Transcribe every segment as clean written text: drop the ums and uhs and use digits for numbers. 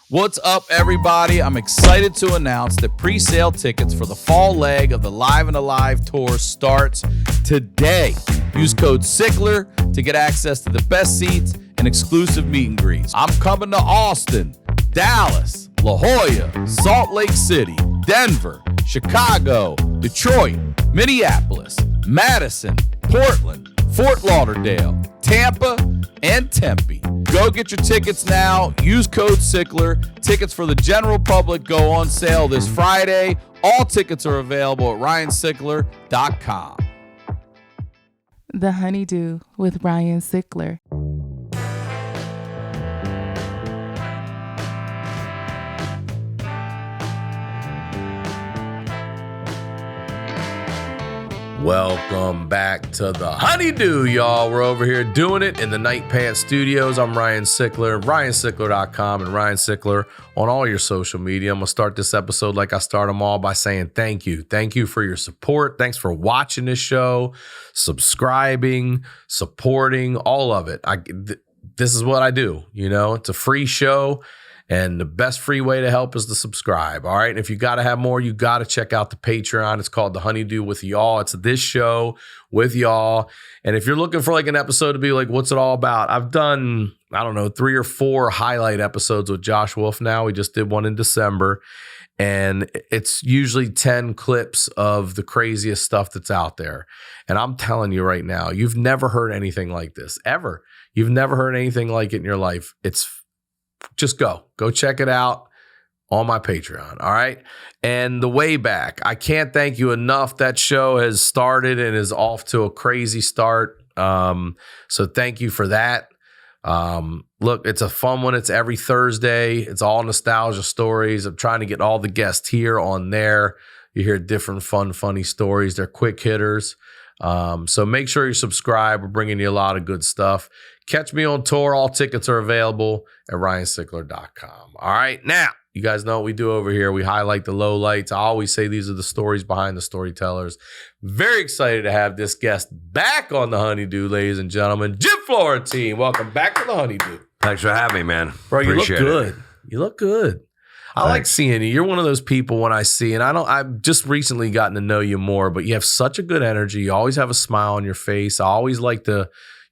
What's up, everybody? I'm excited to announce that pre-sale tickets for the fall leg of the Live and Alive tour starts today. Use code Sickler to get access to the best seats and exclusive meet and greets. I'm coming to Austin, Dallas, La Jolla, Salt Lake City, Denver, Chicago, Detroit, Minneapolis, Madison, Portland, Fort Lauderdale, Tampa, and Tempe. Go get your tickets now. Use code Sickler. Tickets for the general public go on sale this Friday. All tickets are available at RyanSickler.com. The HoneyDew with Ryan Sickler. Welcome back to the HoneyDew, y'all. We're over here doing it in the Night Pants Studios. I'm Ryan Sickler, RyanSickler.com, and Ryan Sickler on all your social media. I'm going to start this episode like I start them all by saying thank you. Thank you for your support. Thanks for watching this show, subscribing, supporting, all of it. This is what I do. You know, it's a free show. And the best free way to help is to subscribe. All right. And if you got to have more, you got to check out the Patreon. It's called The HoneyDew with y'all. It's this show with y'all. And if you're looking for like an episode to be like, what's it all about? I've done, 3 or 4 highlight episodes with Josh Wolf now. We just did one in December. And it's usually 10 clips of the craziest stuff that's out there. And I'm telling you right now, you've never heard anything like this ever. You've never heard anything like it in your life. Just go check it out on my Patreon. All right. And the way back, I can't thank you enough. That show has started and is off to a crazy start. So thank you for that. Look, it's a fun one. It's every Thursday. It's all nostalgia stories. I'm trying to get all the guests here on there. You hear different fun, funny stories. They're quick hitters. So make sure you subscribe. We're bringing you a lot of good stuff. Catch me on tour. All tickets are available at RyanSickler.com. All right. Now, you guys know what we do over here. We highlight the lowlights. I always say these are the stories behind the storytellers. Very excited to have this guest back on the HoneyDew, ladies and gentlemen. Jim Florentine. Welcome back to the HoneyDew. Thanks for having me, man. Bro, you Appreciate look good. it. You look good. I like seeing you. You're one of those people when I see, and I've just recently gotten to know you more, but you have such a good energy. You always have a smile on your face.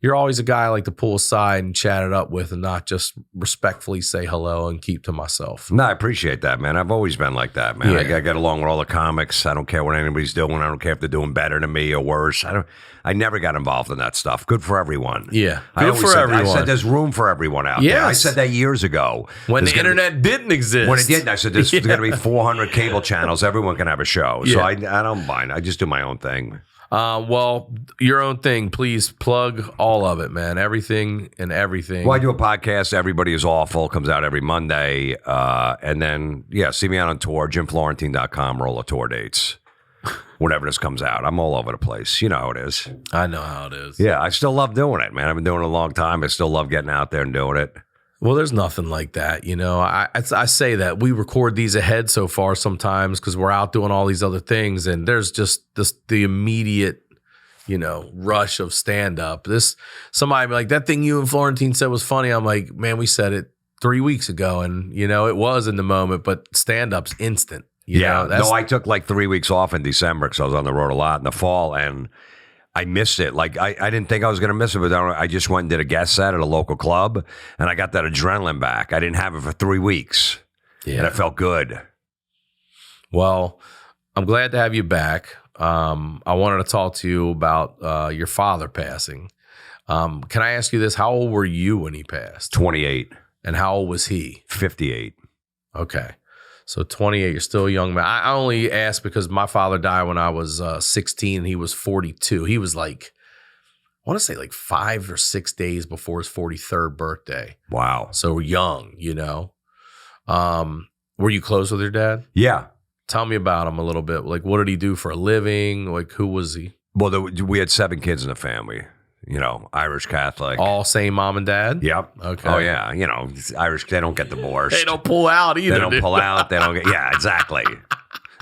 You're always a guy I like to pull aside and chat it up with and not just respectfully say hello and keep to myself. No, I appreciate that, man. I've always been like that, man. Yeah. I get along with all the comics. I don't care what anybody's doing. I don't care if they're doing better than me or worse. I never got involved in that stuff. Good for everyone. Yeah. Good for everyone. I said there's room for everyone out there. I said that years ago. When the internet didn't exist. When it didn't, I said there's going to be 400 cable channels. Everyone can have a show. So I don't mind. I just do my own thing. Well, your own thing. Please plug all of it, man. Everything and everything. Well, I do a podcast. Everybody is Awful. Comes out every Monday. And then, see me out on tour. JimFlorentine.com. Roll of tour dates. Whenever this comes out. I'm all over the place. You know how it is. I know how it is. Yeah, I still love doing it, man. I've been doing it a long time. I still love getting out there and doing it. Well, there's nothing like that. You know, I say that we record these ahead so far sometimes because we're out doing all these other things. And there's just the immediate, rush of stand up. Somebody like that thing you and Florentine said was funny. I'm like, man, we said it 3 weeks ago. And, it was in the moment, but stand up's instant. I took like 3 weeks off in December because I was on the road a lot in the fall. And I missed it. Like, I didn't think I was going to miss it, but I just went and did a guest set at a local club, and I got that adrenaline back. I didn't have it for 3 weeks, and it felt good. Well, I'm glad to have you back. I wanted to talk to you about your father passing. Can I ask you this? How old were you when he passed? 28. And how old was he? 58. Okay. So 28, you're still a young man. I only asked because my father died when I was 16 and he was 42. He was like, I want to say like 5 or 6 days before his 43rd birthday. Wow. So young, Were you close with your dad? Yeah. Tell me about him a little bit. Like, what did he do for a living? Like, who was he? Well, we had 7 kids in the family. Irish Catholic. All same mom and dad? Yep. Okay. Oh, yeah. Irish, they don't get divorced. They don't pull out either. They don't pull out. They don't get, exactly.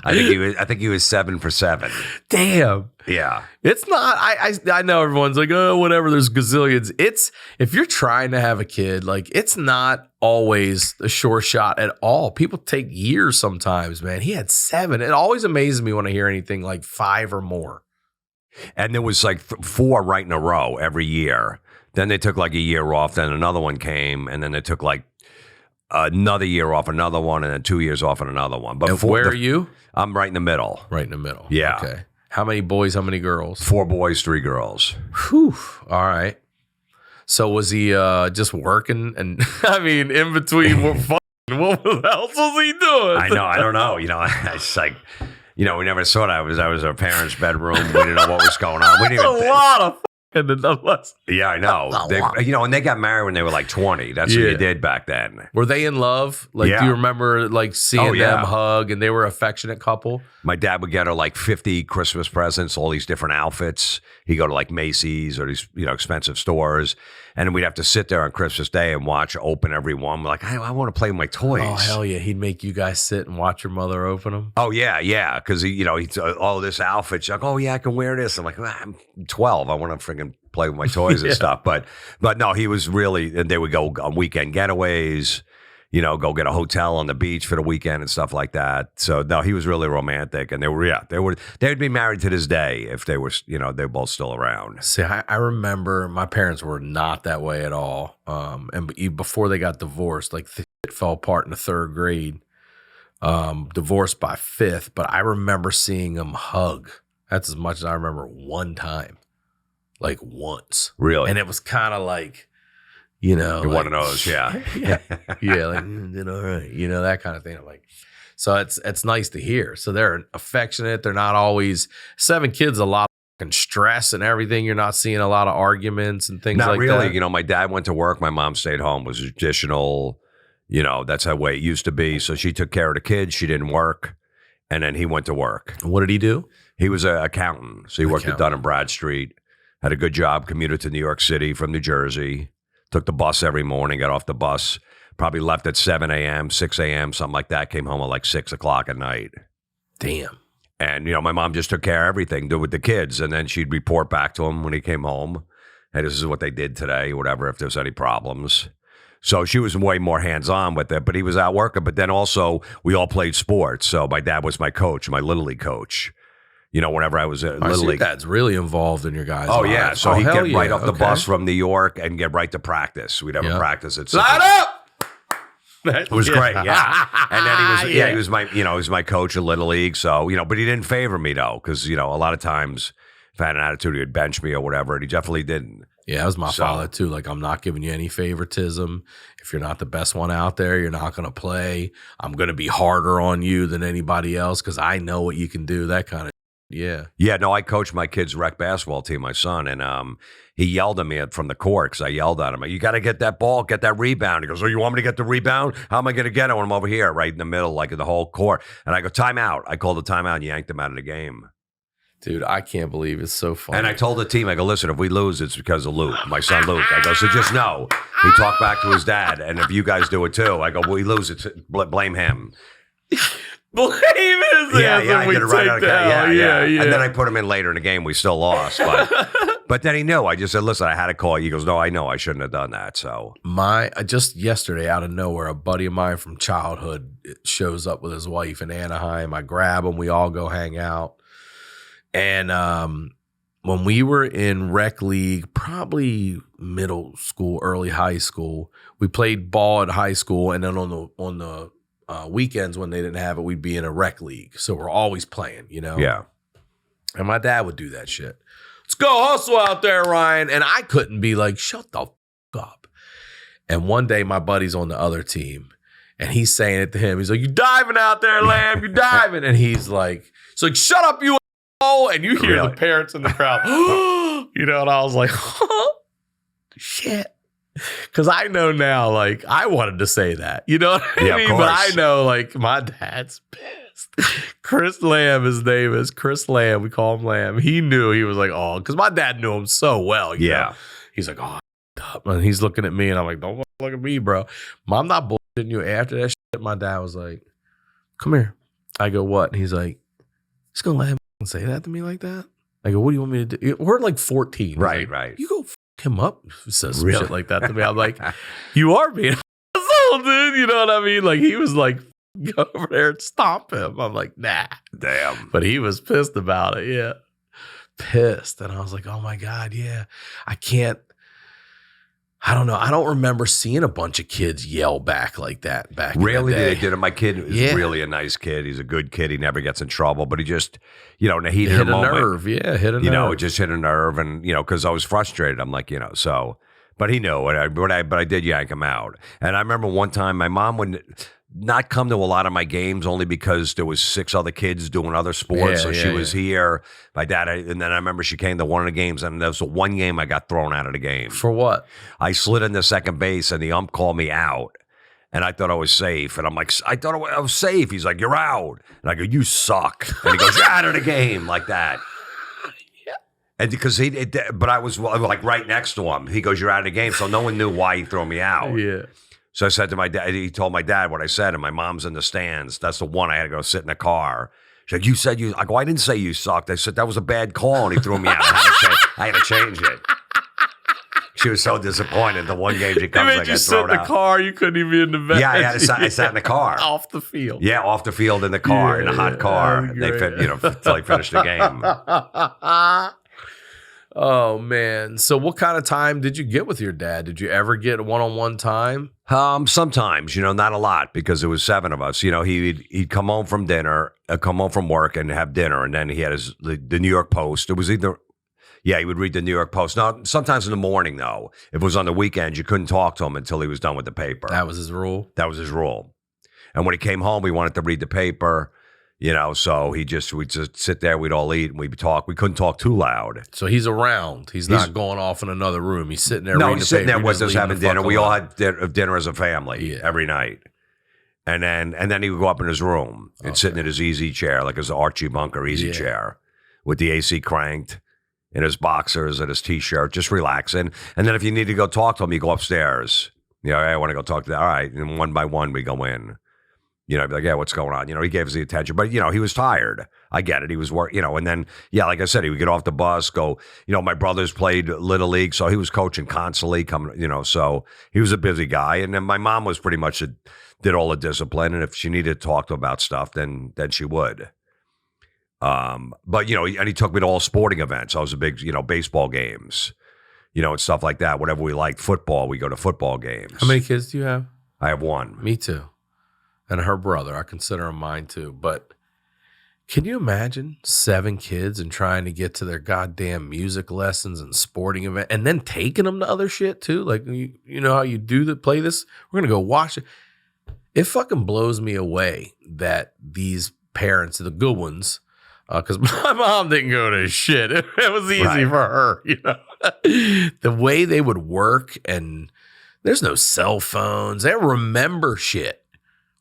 I think he was 7 for 7. Damn. Yeah. It's not. I know everyone's like, oh, whatever. There's gazillions. It's if you're trying to have a kid, like it's not always a sure shot at all. People take years sometimes. Man, he had 7. It always amazes me when I hear anything like 5 or more. And there was like 4 right in a row every year. Then they took like a year off. Then another one came, and then they took like another year off, another one, and then 2 years off, and another one. But where are you? I'm right in the middle. Right in the middle. Yeah. Okay. How many boys? How many girls? 4 boys, 3 girls. Whew. All right. So was he just working? And I mean, in between, what else was he doing? I know. I don't know. It's like, we never saw that. I was our parents' bedroom. We didn't know what was going on. We didn't even a lot of nonetheless. Yeah, I know. And they got married when they were like 20. That's what you did back then. Were they in love? Like, do you remember like seeing them hug and they were an affectionate couple? My dad would get her like 50 Christmas presents, all these different outfits. He'd go to like Macy's or these, expensive stores. And we'd have to sit there on Christmas Day and watch open every one. We're like, I want to play with my toys. Oh, hell yeah. He'd make you guys sit and watch your mother open them. Oh, yeah. Yeah. Because, he's this outfit. She's like, oh, yeah, I can wear this. I'm like, I'm 12. I want to freaking play with my toys and stuff. But no, he was really, and they would go on weekend getaways, go get a hotel on the beach for the weekend and stuff like that. So no, he was really romantic, and they'd be married to this day if they were, they're both still around. See, I remember my parents were not that way at all. And before they got divorced, like it fell apart in the 3rd grade, divorced by 5th. But I remember seeing them hug. That's as much as I remember one time, like once. Really? And it was kind of like, You're one of those, yeah. yeah, like, all right, that kind of thing. I'm like, so it's nice to hear. So they're affectionate. They're not always 7 kids, a lot of fucking stress and everything. You're not seeing a lot of arguments and things like really. that. My dad went to work. My mom stayed home. It was traditional. That's the way it used to be. So she took care of the kids. She didn't work. And then he went to work. What did he do? He was an accountant. So he worked at Dun & Bradstreet. Had a good job, commuted to New York City from New Jersey. Took the bus every morning, got off the bus, probably left at 7 a.m., 6 a.m., something like that. Came home at like 6 o'clock at night. Damn. And, my mom just took care of everything, with the kids. And then she'd report back to him when he came home. Hey, this is what they did today, whatever, if there's any problems. So she was way more hands-on with it, but he was out working. But then also, we all played sports. So my dad was my coach, my Little League coach. Whenever I was at Little League. Dad's really involved in your guys' Oh, lives. yeah. So he'd get right off the bus from New York and get right to practice. We'd have a practice at 6. Light up! It was great, yeah. And then he was my, he was my coach at Little League. So, but he didn't favor me though, because, a lot of times if I had an attitude, he'd bench me or whatever, and he definitely didn't. Yeah, that was my father too. Like, I'm not giving you any favoritism. If you're not the best one out there, you're not going to play. I'm going to be harder on you than anybody else because I know what you can do, that kind of. Yeah. Yeah, no, I coached my kid's rec basketball team, my son, and he yelled at me from the court because I yelled at him. You got to get that ball, get that rebound. He goes, oh, you want me to get the rebound? How am I going to get it when I'm over here, right in the middle, like in the whole court? And I go, timeout. I called the timeout and yanked him out of the game. Dude, I can't believe it's so funny. And I told the team, I go, listen, if we lose, it's because of Luke, my son Luke. I go, so just know. He talked back to his dad, and if you guys do it too, I go, we lose, it's blame him. Blame his ass I did it right out of yeah. And then I put him in later in the game. We still lost, but then he knew. I just said, "Listen, I had to call you." He goes, "No, I know. I shouldn't have done that." So just yesterday, out of nowhere, a buddy of mine from childhood shows up with his wife in Anaheim. I grab him. We all go hang out. And when we were in rec league, probably middle school, early high school, we played ball at high school, and then on the weekends when they didn't have it, we'd be in a rec league. So we're always playing, Yeah. And my dad would do that shit. Let's go hustle out there, Ryan. And I couldn't be like, shut the up. And one day my buddy's on the other team and he's saying it to him. He's like, you diving out there, Lamb, you diving. And he's like, shut up, you asshole. And you hear the parents in the crowd, and I was like, shit. Because I know now, like, I wanted to say that. You know what I mean? But I know, like, my dad's pissed. Chris Lamb, his name is Chris Lamb. We call him Lamb. He knew. He was like, oh, because my dad knew him so well. You know? He's like, oh, up. And he's looking at me, and I'm like, don't look at me, bro. I'm not bullshitting you. After that shit, my dad was like, come here. I go, what? And he's like, he's going to let him say that to me like that? I go, what do you want me to do? We're like 14. He's Right, like, right. You go f him up. He says some Really? shit like that to me. I'm like, you are being an asshole, dude. You know what I mean? Like, he was like, go over there and stomp him. I'm like, nah. Damn. But he was pissed about it. Yeah. Pissed. And I was like, oh my God, yeah. I don't know. I don't remember seeing a bunch of kids yell back like that back Really, in the day. they did it. My kid is really a nice kid. He's a good kid. He never gets in trouble, but he just, in a heat of Hit the a moment, nerve. Yeah, hit a nerve. it just hit a nerve, and because I was frustrated. I'm like, so. But he knew it. But I did yank him out. And I remember one time my mom would not come to a lot of my games only because there was 6 other kids doing other sports. So she was here. My dad, and then I remember she came to one of the games, and there was the one game I got thrown out of the game. For what? I slid into second base, and the ump called me out. And I thought I was safe. And I'm like, I thought I was safe. He's like, you're out. And I go, you suck. And he goes, you're out of the game, like that. And because but I was like right next to him. He goes, you're out of the game. So no one knew why he threw me out. Yeah. So I said to my dad, he told my dad what I said, and my mom's in the stands. That's the one I had to go sit in the car. She's like, you said you, I go, I didn't say you sucked. I said, that was a bad call, and he threw me out. I had to change it. She was so disappointed. The one game she comes, They made you sit in the car. You couldn't even be in the bed. Yeah, I sat in the car. Off the field. Yeah, off the field in the car, in a hot car. They until he finished the game. Oh, man. So what kind of time did you get with your dad? Did you ever get one-on-one time? Sometimes, not a lot, because there was 7 of us. He'd come home from dinner, come home from work and have dinner, and then he had the New York Post. It was either, he would read the New York Post. Now, sometimes in the morning, though, if it was on the weekend, you couldn't talk to him until he was done with the paper. That was his rule? That was his rule. And when he came home, he wanted to read the paper. So we'd just sit there, we'd all eat, and we'd talk. We couldn't talk too loud. So he's around. He's not going off in another room. He's sitting there. No, he's sitting there with us having dinner. We all had dinner as a family Yeah. every night. And then he would go up in his room and sit in his easy chair, like his Archie Bunker easy chair, with the AC cranked, in his boxers and his T-shirt, just relaxing. And then if you need to go talk to him, you go upstairs. Hey, I want to go talk to that. All right. And one by one, we go in. I'd be like, yeah, what's going on? He gave us the attention, but, he was tired. I get it. He was working, and then, like I said, he would get off the bus, go, my brothers played Little League, so he was coaching constantly, coming, so he was a busy guy. And then my mom was pretty much did all the discipline. And if she needed to talk to him about stuff, then she would. But, and he took me to all sporting events. I was a big, baseball games, and stuff like that. Whatever we liked, football, we go to football games. How many kids do you have? I have 1. Me too. And her brother. I consider him mine too. But can you imagine 7 kids and trying to get to their goddamn music lessons and sporting event and then taking them to other shit too? Like, you know how you play this? We're going to go watch it. It fucking blows me away that these parents, the good ones, because my mom didn't go to shit. It was easy for her, The way they would work, and there's no cell phones. They remember shit.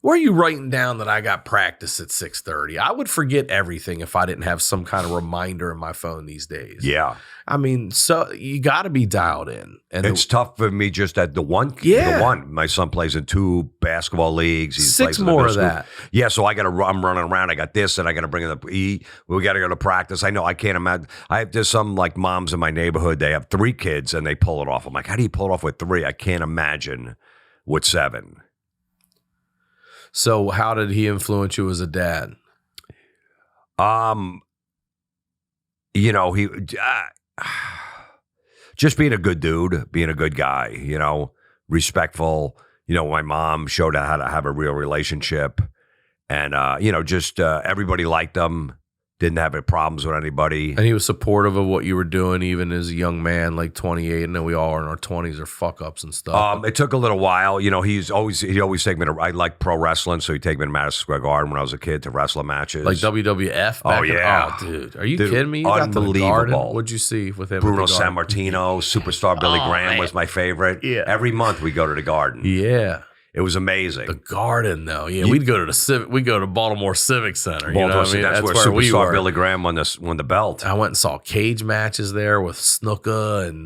Where are you writing down that I got practice at 6:30? I would forget everything if I didn't have some kind of reminder in my phone these days. Yeah. I mean, so you got to be dialed in. And it's tough for me just at the one. Yeah. The one. My son plays in 2 basketball leagues. He 6 plays in the more of middle school. that. Yeah, so I'm running around. I got this, and I got to bring in we got to go to practice. I know, I can't imagine. There's some like moms in my neighborhood. They have 3 kids, and they pull it off. I'm like, how do you pull it off with 3? I can't imagine with 7. So how did he influence you as a dad? He just being a good dude, being a good guy, respectful. My mom showed how to have a real relationship, and just everybody liked him. Didn't have any problems with anybody. And he was supportive of what you were doing, even as a young man, like 28. And then we all are in our 20s are fuck ups and stuff. It took a little while. He'd always take me to. I like pro wrestling, so he'd take me to Madison Square Garden when I was a kid to wrestle matches, like WWF. Dude, are you kidding me? You unbelievable. Got to the Garden? What'd you see with him? Bruno Sammartino, superstar Billy Graham was my favorite. Yeah. Every month we go to the Garden. Yeah. It was amazing. The Garden, though. Yeah, we'd go to the Civic. We go to Baltimore Civic Center. That's where we superstar were. Billy Graham won the belt. I went and saw cage matches there with Snuka and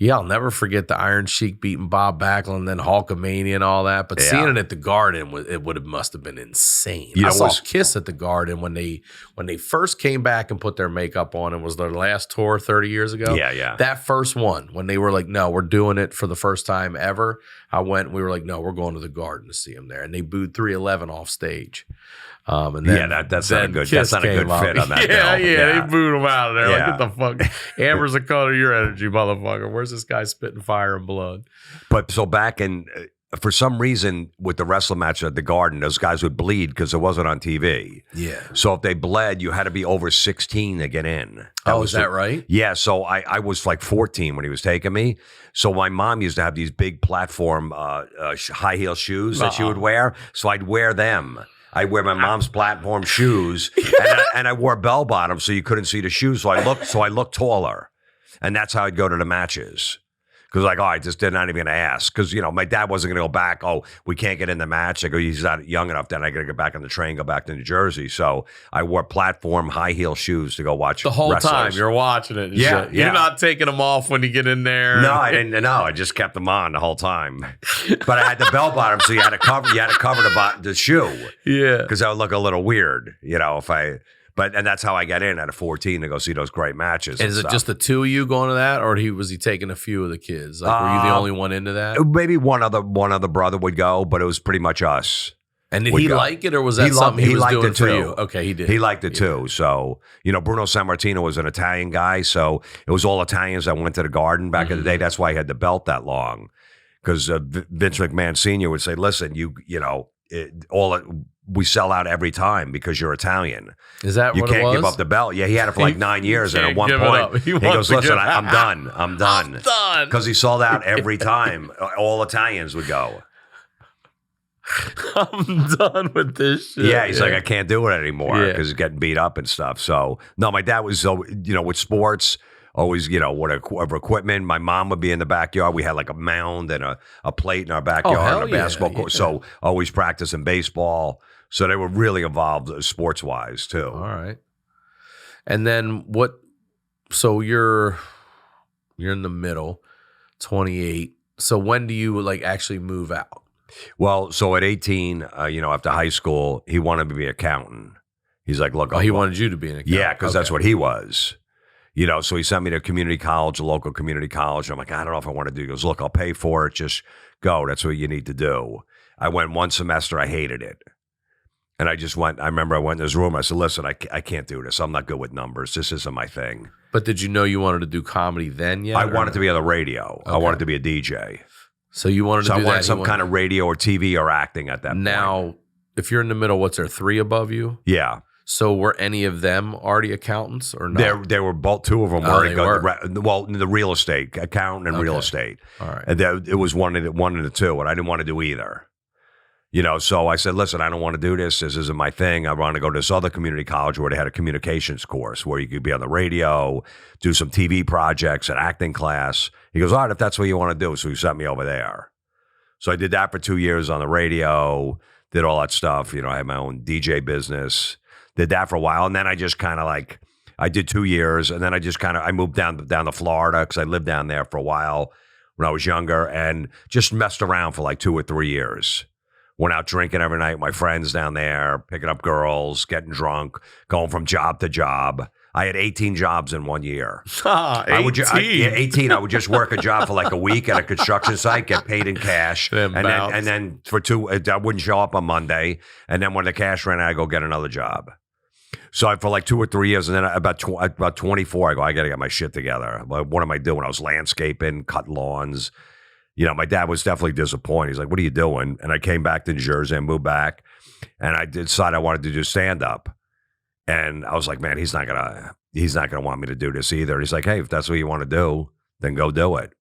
Yeah, I'll never forget the Iron Sheik beating Bob Backlund and then Hulkamania and all that. But seeing it at the Garden, must have been insane. I saw Kiss at the Garden when they first came back and put their makeup on. It was their last tour 30 years ago. Yeah. That first one, when they were like, no, we're doing it for the first time ever. I went and we were like, no, we're going to the Garden to see them there. And they booed 311 off stage. And then, that's not a good fit on that bill. Yeah, they booed him out of there. Like, get the fuck. Amber's the color of your energy, motherfucker. Where's this guy spitting fire and blood? But so back in, for some reason, with the wrestling match at the Garden, those guys would bleed because it wasn't on TV. Yeah. So if they bled, you had to be over 16 to get in. Is that right? Yeah. So I was like 14 when he was taking me. So my mom used to have these big platform high heel shoes that she would wear. So I'd wear them. I wear my mom's platform shoes, and I wore bell bottoms so you couldn't see the shoes. So I looked taller, and that's how I'd go to the matches. Because like, I just did not even ask. Because, my dad wasn't going to go back. Oh, we can't get in the match. I go, he's not young enough. Then I got to get back on the train, go back to New Jersey. So I wore platform high heel shoes to go watch the whole wrestlers. time. You're watching it. Yeah. You're not taking them off when you get in there. No, I didn't. No, I just kept them on the whole time. But I had the bell bottom, so you had to cover the shoe. Yeah, because that would look a little weird, if I. And that's how I got in at 14 to go see those great matches. And is it just the two of you going to that, or was he taking a few of the kids? Like, were you the only one into that? Maybe one other brother would go, but it was pretty much us. And did he like it, or was that something he was doing for you? Okay, he did. He liked it too. So, Bruno Sammartino was an Italian guy, so it was all Italians that went to the Garden back in the day. That's why he had the belt that long. Because Vince McMahon Sr. would say, listen, we sell out every time because you're Italian. Is that you what it was? You can't give up the belt. Yeah, he had it for like 9 years, and at one point he goes, "Listen, I'm done. I'm done." Because he sold out every time. All Italians would go. I'm done with this shit. Yeah, he's like, I can't do it anymore because he's getting beat up and stuff. So no, my dad was so with sports. Always, whatever equipment. My mom would be in the backyard. We had like a mound and a plate in our backyard, and a basketball court. So always practicing baseball. So they were really involved sports wise too. All right. And then what? So you're in the middle, 28. So when do you actually move out? Well, so at 18, after high school, he wanted me to be an accountant. He's like, look, he wanted you to be an accountant. Yeah, because that's what he was. So he sent me to a local community college. I'm like, I don't know if I want to do. He goes, look, I'll pay for it. Just go. That's what you need to do. I went one semester. I hated it. And I just went, I remember I went in his room. I said, listen, I can't do this. I'm not good with numbers. This isn't my thing. But did you know you wanted to do comedy then yet? I wanted to be on the radio. Okay. I wanted to be a DJ. So you wanted to do that? I wanted some kind of radio or TV or acting at that point. Now, if you're in the middle, what's there, 3 above you? Yeah. So were any of them already accountants or not? They were both. 2 of them were. Well, the real estate, accountant and real estate. All right. And it was one and the two, and I didn't want to do either. So I said, listen, I don't want to do this. This isn't my thing. I want to go to this other community college where they had a communications course where you could be on the radio, do some TV projects, an acting class. He goes, all right, if that's what you want to do. So he sent me over there. So I did that for 2 years on the radio, did all that stuff. I had my own DJ business, did that for a while. And then I just kind of I did 2 years. And then I moved down to Florida because I lived down there for a while when I was younger and just messed around for 2 or 3 years. Went out drinking every night with my friends down there, picking up girls, getting drunk, going from job to job. I had 18 jobs in 1 year. 18? 18. I would just work a job for a week at a construction site, get paid in cash. And then for 2, I wouldn't show up on Monday. And then when the cash ran out, I'd go get another job. So for 2 or 3 years, and then about 24, I go, I got to get my shit together. What am I doing? I was landscaping, cutting lawns. My dad was definitely disappointed. He's like, what are you doing? And I came back to New Jersey and moved back. And I decided I wanted to do stand-up. And I was like, man, he's not gonna want me to do this either. And he's like, hey, if that's what you want to do, then go do it.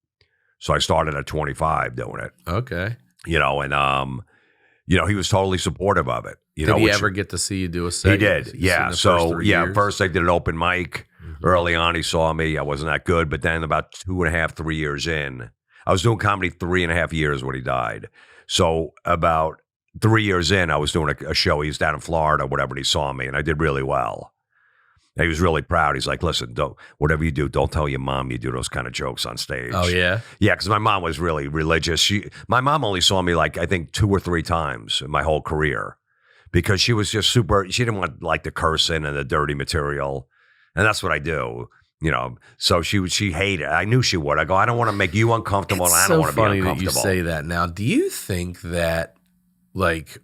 So I started at 25 doing it. Okay. He was totally supportive of it. Did he ever get to see you do a set? He did, yeah. So, first I did an open mic. Early on, he saw me. I wasn't that good. But then about 2.5, 3 years in, I was doing comedy 3.5 years when he died. So about 3 years in, I was doing a show. He was down in Florida, whatever, and he saw me, and I did really well. And he was really proud. He's like, listen, whatever you do, don't tell your mom you do those kind of jokes on stage. Oh, yeah? Yeah, because my mom was really religious. My mom only saw me like, I think 2 or 3 times in my whole career because she was just super, she didn't want like the cursing and the dirty material. And that's what I do. So she hated it. I knew she would. I go, I don't want to make you uncomfortable, and I don't want to be uncomfortable. It's so funny that you say that now. Do you think that, like,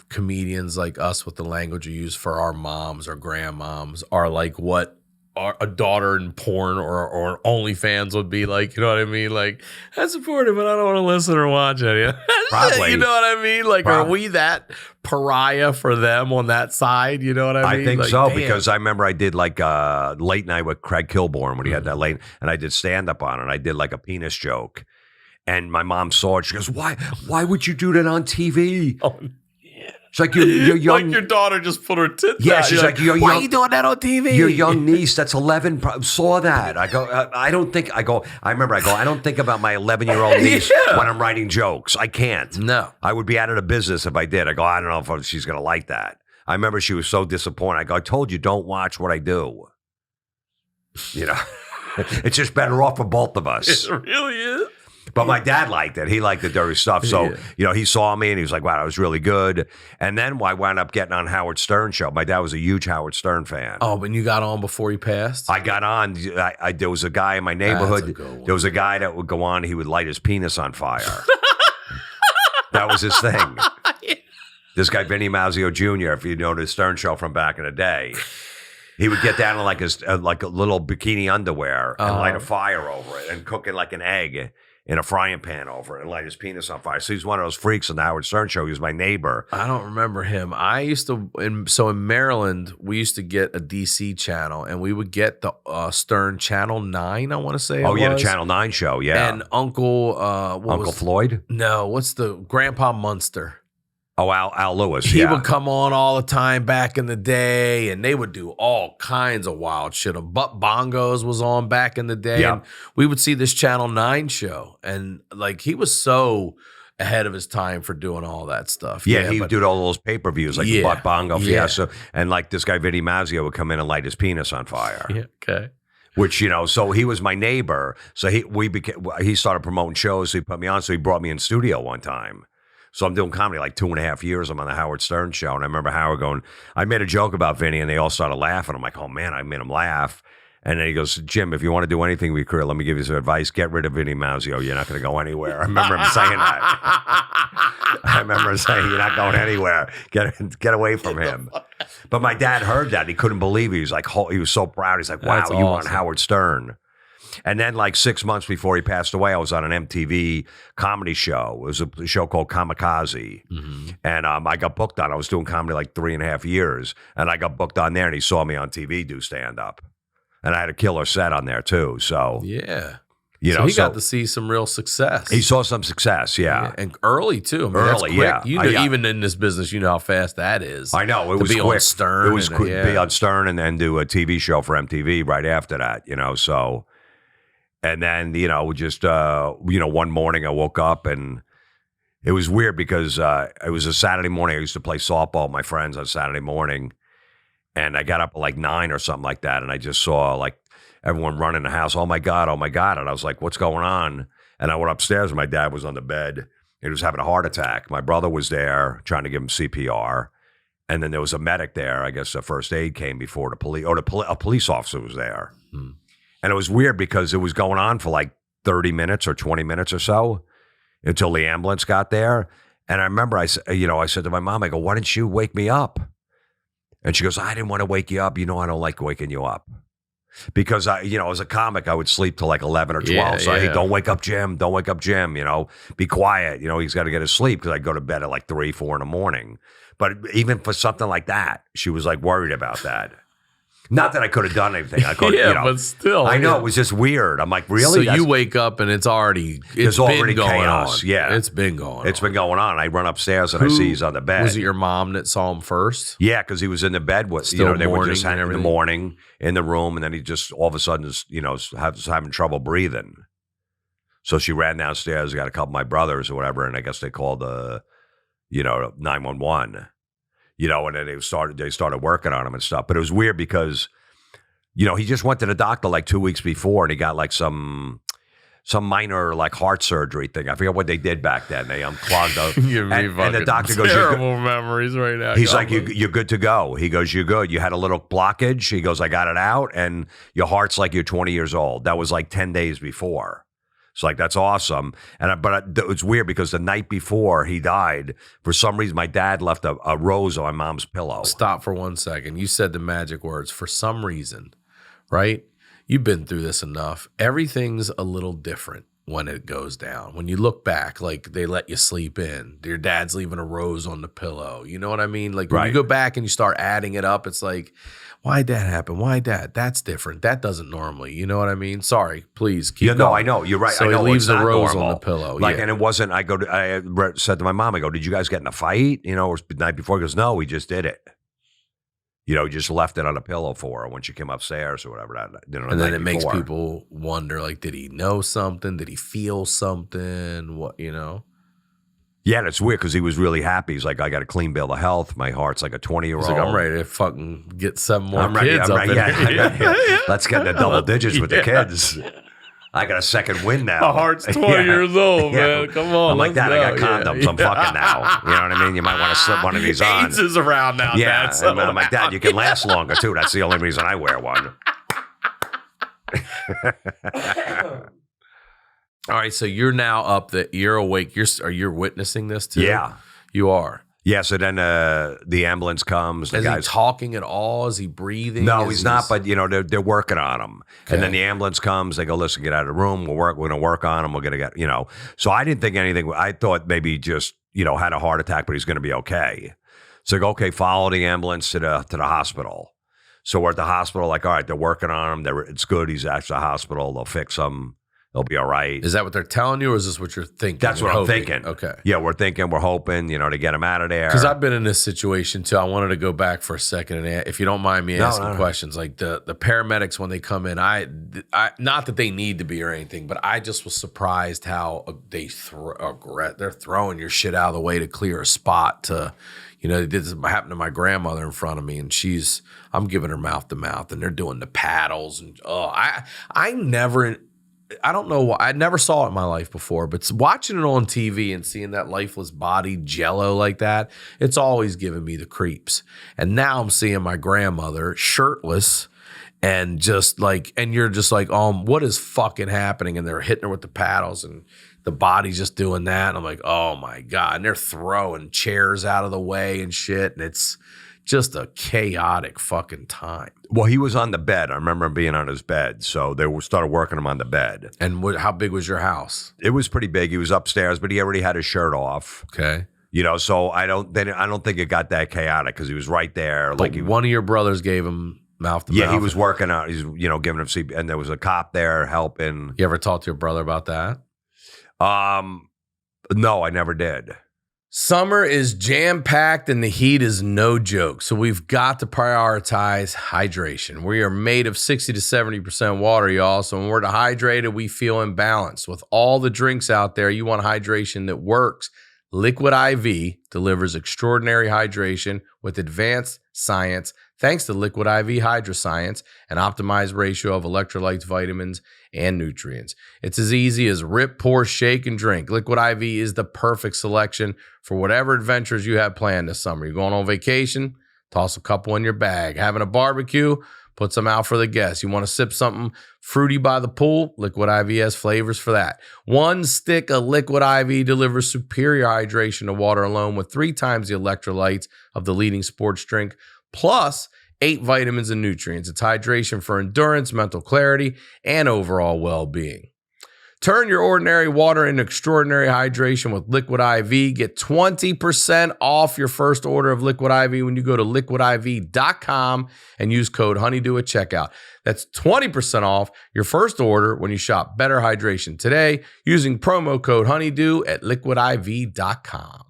comedians like us with the language we use for our moms or grandmoms are like what a daughter in porn or OnlyFans would be like? You know what I mean? Like, I support it, but I don't want to listen or watch it. Probably. You know what I mean? Like, Probably. Are we that pariah for them on that side? You know what I mean? I think like, so, damn. because I remember I did like late night with Craig Kilborn when he had that late, and I did stand up on it. I did like a penis joke, and my mom saw it. She goes, "Why would you do that on TV?" Oh, She's like, you're young. like your daughter just put her tits Yeah, out. she's like, why are you doing that on TV? Your young niece that's 11 saw that. I go, I don't think about my 11-year-old niece when I'm writing jokes. I can't. No. I would be out of the business if I did. I go, I don't know if she's going to like that. I remember she was so disappointed. I go, I told you, don't watch what I do. It's just better off for both of us. It really is. But my dad liked it. He liked the dirty stuff. So, he saw me and he was like, wow, that was really good. And then I wound up getting on Howard Stern show. My dad was a huge Howard Stern fan. Oh, but you got on before he passed? I got on. There was a guy in my neighborhood. There was a guy that would go on. He would light his penis on fire. That was his thing. This guy, Vinny Mazzio Jr., if you know the Stern show from back in the day, he would get down in like a little bikini underwear and light a fire over it and cook it like an egg in a frying pan over it and light his penis on fire. So he's one of those freaks on the Howard Stern show. He was my neighbor. I don't remember him. I used to, in Maryland, we used to get a DC channel, and we would get the Stern Channel 9, I want to say. The Channel 9 show, yeah. And Uncle Floyd? No, what's the Grandpa Munster? Oh, Al Lewis. He would come on all the time back in the day, and they would do all kinds of wild shit. Butt Bongos was on back in the day, and we would see this Channel 9 show, and like he was so ahead of his time for doing all that stuff. Yeah, he would do all those pay-per-views like the Butt Bongo Fiesta, and like this guy Vinny Mazzio would come in and light his penis on fire. Yeah, okay. Which, so he was my neighbor. So he started promoting shows. So he put me on. So he brought me in studio one time. So I'm doing comedy like 2.5 years. I'm on the Howard Stern show. And I remember Howard going, I made a joke about Vinny and they all started laughing. I'm like, oh man, I made him laugh. And then he goes, Jim, if you want to do anything with your career, let me give you some advice. Get rid of Vinny Mazzio. You're not going to go anywhere. I remember him saying that. I remember him saying, you're not going anywhere. Get away from him. But my dad heard that. He couldn't believe it. He was like, he was so proud. He's like, wow, That's you awesome. on Howard Stern. And then like 6 months before he passed away, I was on an MTV comedy show. It was a show called Kamikaze. Mm-hmm. And I got booked on. I was doing comedy like 3.5 years. And I got booked on there and he saw me on TV do stand-up. And I had a killer set on there too. So, yeah. So he got to see some real success. He saw some success, yeah. And early too. I mean, early, that's quick. yeah. Even in this business, you know how fast that is. I know. It was be quick. On Stern. It was quick to be on Stern and then do a TV show for MTV right after that, so... And then, just, one morning I woke up and it was weird because it was a Saturday morning. I used to play softball with my friends on Saturday morning. And I got up at like 9 or something like that. And I just saw like everyone running the house. Oh my God. And I was like, what's going on? And I went upstairs and my dad was on the bed. He was having a heart attack. My brother was there trying to give him CPR. And then there was a medic there. I guess the first aid came before the police, or a police officer was there. Hmm. And it was weird because it was going on for like 30 minutes or 20 minutes or so until the ambulance got there. And I remember I said to my mom, I go, why didn't you wake me up? And she goes, I didn't want to wake you up. I don't like waking you up. Because, as a comic, I would sleep till like 11 or 12. Yeah, so, hey, don't wake up Jim. Don't wake up Jim. Be quiet. He's got to get his sleep because I go to bed at like 3, 4 in the morning. But even for something like that, she was like worried about that. Not that I could have done anything. I could, but still. I know, it was just weird. I'm like, really? So you wake up and it's already going chaos. on. Yeah. It's been going on. It's been going on. I run upstairs and I see he's on the bed. Was it your mom that saw him first? Yeah, because he was in the bed with, Still they were just morning and in the morning in the room, and then he just all of a sudden, was having trouble breathing. So she ran downstairs, got a couple of my brothers or whatever, and I guess they called 911. And then they started working on him and stuff. But it was weird because he just went to the doctor like 2 weeks before, and he got like some minor like heart surgery thing. I forget what they did back then. They unclogged up. and the doctor goes, terrible memories right now. He's like, you're good to go. He goes, you're good. You had a little blockage. He goes, I got it out, and your heart's like you're 20 years old. That was like 10 days before. It's like, that's awesome. But it's weird because the night before he died, for some reason, my dad left a rose on my mom's pillow. Stop for 1 second. You said the magic words, for some reason, right? You've been through this enough. Everything's a little different when it goes down. When you look back, like they let you sleep in. Your dad's leaving a rose on the pillow. You know what I mean? Like when you go back and you start adding it up, it's like, why'd that happen? Why that? That's different. That doesn't normally. You know what I mean? Sorry, please keep going. No, I know. You're right. So I know he leaves it's a not rose normal. on the pillow. Like, and it wasn't, I said to my mom, I go, did you guys get in a fight? Or the night before? He goes, no, we just did it. Just left it on a pillow for her when she came upstairs or whatever. And then it makes people wonder, like, did he know something? Did he feel something? What, Yeah, that's weird because he was really happy. He's like, I got a clean bill of health. My heart's like a 20-year-old. He's like, I'm ready to fucking get 7 more kids up in here. Let's get in the double digits with the kids. I got a second win now. My heart's 20 years old, man. Come on. I'm like, Dad, I got condoms. I'm fucking now. You know what I mean? You might want to slip one of these on. AIDS is around now, yeah, Dad. So I'm like, Dad, you can last longer, too. That's the only reason I wear one. All right, so you're now up. You're awake. You're witnessing this, too? Yeah. You are? Yeah, so then the ambulance comes. Is he talking at all? Is he breathing? No, he's not, but, they're working on him. Okay. And then the ambulance comes. They go, listen, get out of the room. We're going to work on him. We're going to get, So I didn't think anything. I thought maybe just, had a heart attack, but he's going to be okay. So I go, okay, follow the ambulance to the hospital. So we're at the hospital, like, all right, they're working on him. It's good. He's at the hospital. They'll fix him. They'll be all right. Is that what they're telling you, or is this what you're thinking? That's what I'm thinking. Okay. Yeah, we're hoping, to get him out of there. Because I've been in this situation, too. I wanted to go back for a second, and if you don't mind me asking questions, like the paramedics, when they come in, I not that they need to be or anything, but I just was surprised how they're throwing your shit out of the way to clear a spot to... this happened to my grandmother in front of me, and I'm giving her mouth to mouth, and they're doing the paddles, and I don't know why. I never saw it in my life before, but watching it on TV and seeing that lifeless body jello like that, it's always given me the creeps. And now I'm seeing my grandmother shirtless and you're just like, what is fucking happening? And they're hitting her with the paddles and the body's just doing that. And I'm like, oh my God. And they're throwing chairs out of the way and shit. And it's just a chaotic fucking time. Well, he was on the bed. I remember him being on his bed. So they started working him on the bed. And how big was your house? It was pretty big. He was upstairs, but he already had his shirt off. Okay. So I don't think it got that chaotic because he was right there. But one of your brothers gave him mouth to mouth. Yeah, he was working out. He's giving him CPR, and there was a cop there helping. You ever talk to your brother about that? No, I never did. Summer is jam-packed and the heat is no joke. So we've got to prioritize hydration. We are made of 60 to 70% water, y'all. So when we're dehydrated, we feel imbalanced. With all the drinks out there, you want hydration that works. Liquid IV delivers extraordinary hydration with advanced science thanks to Liquid IV Hydroscience, an optimized ratio of electrolytes, vitamins, and nutrients. It's as easy as rip, pour, shake, and drink. Liquid IV is the perfect selection for whatever adventures you have planned this summer. You're going on vacation? Toss a couple in your bag. Having a barbecue? Put some out for the guests. You want to sip something fruity by the pool? Liquid IV has flavors for that. One stick of Liquid IV delivers superior hydration to water alone with 3 times the electrolytes of the leading sports drink, plus 8 vitamins and nutrients. It's hydration for endurance, mental clarity, and overall well-being. Turn your ordinary water into extraordinary hydration with Liquid IV. Get 20% off your first order of Liquid IV when you go to liquidiv.com and use code HoneyDew at checkout. That's 20% off your first order when you shop Better Hydration today using promo code HoneyDew at liquidiv.com.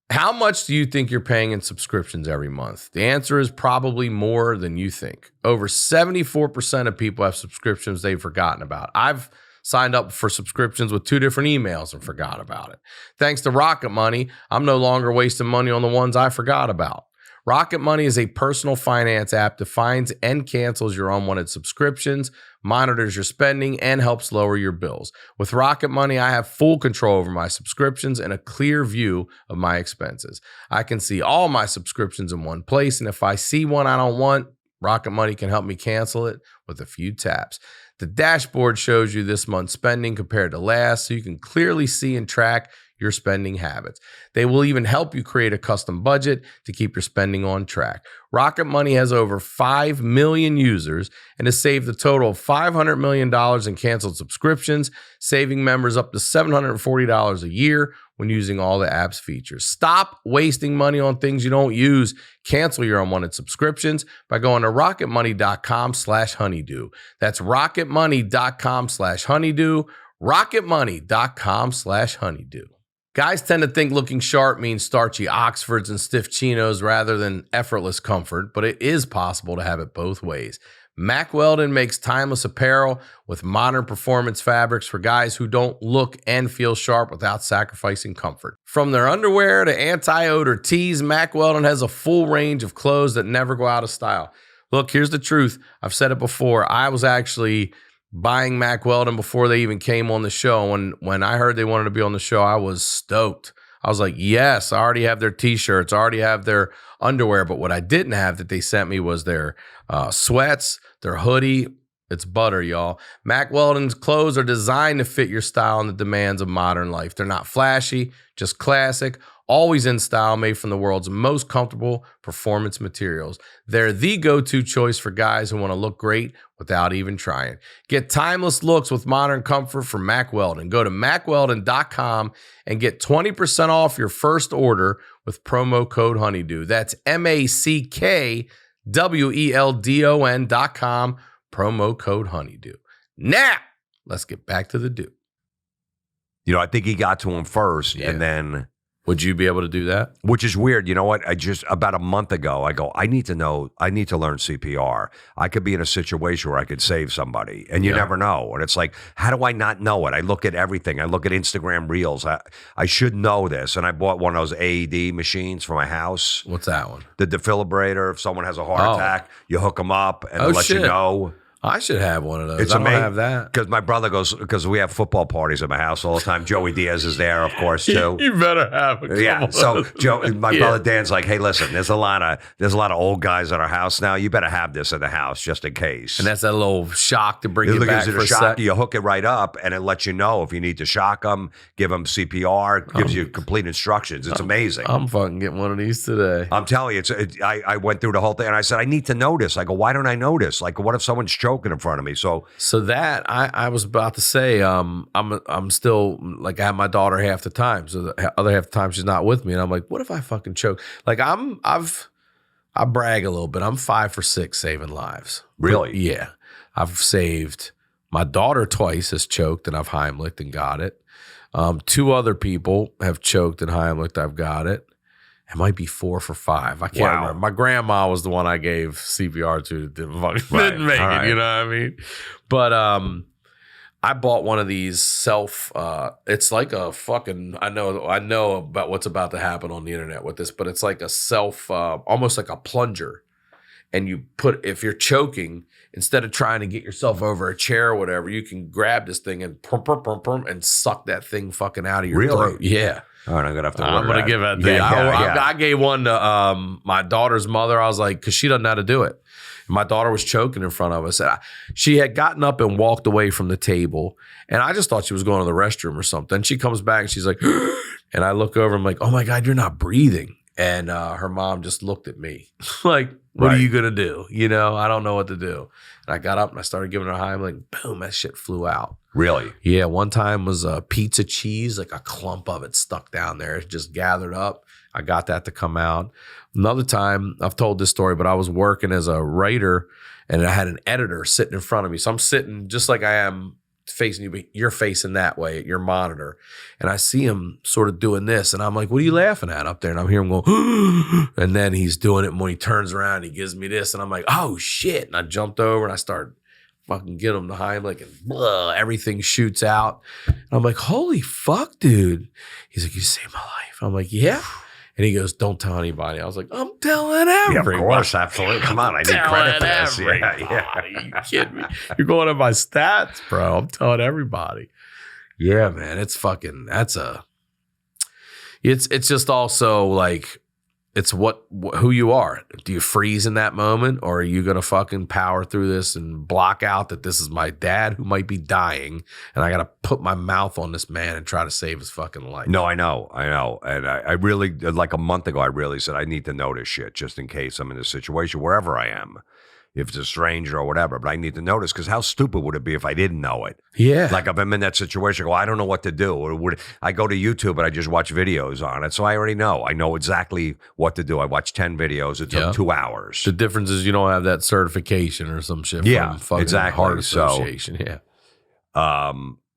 How much do you think you're paying in subscriptions every month? The answer is probably more than you think. Over 74% of people have subscriptions they've forgotten about. I've signed up for subscriptions with 2 different emails and forgot about it. Thanks to Rocket Money, I'm no longer wasting money on the ones I forgot about. Rocket Money is a personal finance app that finds and cancels your unwanted subscriptions, monitors your spending, and helps lower your bills. With Rocket Money, I have full control over my subscriptions and a clear view of my expenses. I can see all my subscriptions in one place, and if I see one I don't want, Rocket Money can help me cancel it with a few taps. The dashboard shows you this month's spending compared to last, so you can clearly see and track your spending habits. They will even help you create a custom budget to keep your spending on track. Rocket Money has over 5 million users and has saved a total of $500 million in canceled subscriptions, saving members up to $740 a year when using all the app's features. Stop wasting money on things you don't use. Cancel your unwanted subscriptions by going to rocketmoney.com/honeydew. That's rocketmoney.com/honeydew, rocketmoney.com/honeydew. Guys tend to think looking sharp means starchy Oxfords and stiff chinos rather than effortless comfort, but it is possible to have it both ways. Mack Weldon makes timeless apparel with modern performance fabrics for guys who don't look and feel sharp without sacrificing comfort. From their underwear to anti-odor tees, Mack Weldon has a full range of clothes that never go out of style. Look, here's the truth. I've said it before. I was actually buying Mack Weldon before they even came on the show. When I heard they wanted to be on the show, I was stoked. I was like, yes, I already have their t-shirts, I already have their underwear. But what I didn't have that they sent me was their sweats, their hoodie. It's butter, y'all. Mack Weldon's clothes are designed to fit your style and the demands of modern life. They're not flashy, just classic, always in style, made from the world's most comfortable performance materials. They're the go-to choice for guys who want to look great without even trying. Get timeless looks with modern comfort from Mack Weldon. Go to mackweldon.com and get 20% off your first order with promo code HoneyDew. That's MackWeldon.com, promo code HoneyDew. Now, let's get back to the dew. You know, I think he got to him first, Yeah. and then... Would you be able to do that? Which is weird. You know what? About a month ago, I go, I need to learn CPR. I could be in a situation where I could save somebody, and you never know. And it's like, how do I not know it? I look at everything. I look at Instagram Reels. I should know this. And I bought one of those AED machines for my house. What's that one? The defibrillator. If someone has a heart attack, you hook them up and it lets shit. you know. I should have one of those. It's I don't amazing. have that. Because my brother goes, because we have football parties at my house all the time. Joey Diaz is there, of course, too. You better have it. Yeah. So my brother Dan's like, hey, listen, there's a lot of old guys at our house now. You better have this in the house just in case. And that's that little shock to bring you back gives it for a shock. sec. You hook it right up, and it lets you know if you need to shock them, give them CPR, gives you complete instructions. It's amazing. I'm fucking getting one of these today. I'm telling you, I went through the whole thing, and I said, I need to notice. I go, why don't I notice? Like, what if someone's choking in front of me? So that I was about to say, I'm still like I have my daughter half the time, so the other half the time she's not with me, and I'm like, what if I fucking choke? Like I brag a little bit. I'm 5 for 6 saving lives. Really? But yeah, I've saved my daughter twice has choked and I've Heimlicked and got it. 2 other people have choked and Heimlicked. I've got it. It might be 4 for 5. I can't remember. My grandma was the one I gave CPR to. Didn't make it. You know what I mean? But I bought one of these it's like a fucking, I know about what's about to happen on the internet with this, but it's like a almost like a plunger. And you if you're choking, instead of trying to get yourself over a chair or whatever, you can grab this thing and and suck that thing fucking out of your throat. Yeah. All right, I'm gonna have to. I'm gonna give it. I gave one to my daughter's mother. I was like, because she doesn't know how to do it. My daughter was choking in front of us. She had gotten up and walked away from the table, and I just thought she was going to the restroom or something. She comes back and she's like, and I look over. I'm like, oh my God, you're not breathing. And her mom just looked at me like, what are you gonna do? You know, I don't know what to do. And I got up and I started giving her a high. I'm like, boom, that shit flew out. Really? Yeah, one time was pizza cheese, like a clump of it stuck down there. It just gathered up. I got that to come out. Another time, I've told this story, but I was working as a writer and I had an editor sitting in front of me. So I'm sitting just like I am facing you, but you're facing that way at your monitor. And I see him sort of doing this. And I'm like, what are you laughing at up there? And I'm hearing him go, and then he's doing it. And when he turns around, he gives me this. And I'm like, oh shit. And I jumped over and I started fucking get him the Heimlich and blah, everything shoots out. And I'm like, holy fuck, dude. He's like, you saved my life. I'm like, yeah. And he goes, don't tell anybody. I was like, I'm telling Yeah, everybody. of course, absolutely. Come on, I need credit for this. Everybody. Yeah. You kidding me? You're going on my stats, bro. I'm telling everybody. Yeah, man. It's just also like, it's who you are. Do you freeze in that moment, or are you going to fucking power through this and block out that this is my dad who might be dying and I got to put my mouth on this man and try to save his fucking life? No, I know. And I really, like a month ago, I really said I need to know this shit just in case I'm in this situation, wherever I am. If it's a stranger or whatever, but I need to notice, because how stupid would it be if I didn't know it? Yeah. Like if I'm in that situation, I don't know what to do. Or I go to YouTube and I just watch videos on it. So I already know. I know exactly what to do. I watched 10 videos. It took 2 hours. The difference is you don't have that certification or some shit from fucking exactly. Heart Association.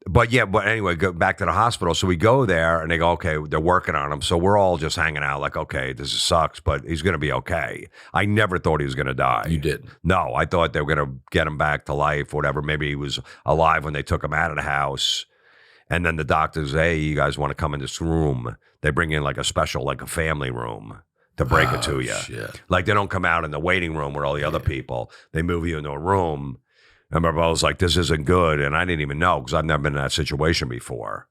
But anyway, go back to the hospital. So we go there and they go, okay, they're working on him. So we're all just hanging out like, okay, this sucks, but he's going to be okay. I never thought he was going to die. You didn't? No, I thought they were going to get him back to life, whatever. Maybe he was alive when they took him out of the house. And then the doctors, hey, you guys want to come in this room? They bring in like a special, like a family room to break it to you. Shit. Like they don't come out in the waiting room where all the other people, they move you into a room. I remember I was like, this isn't good. And I didn't even know because I've never been in that situation before.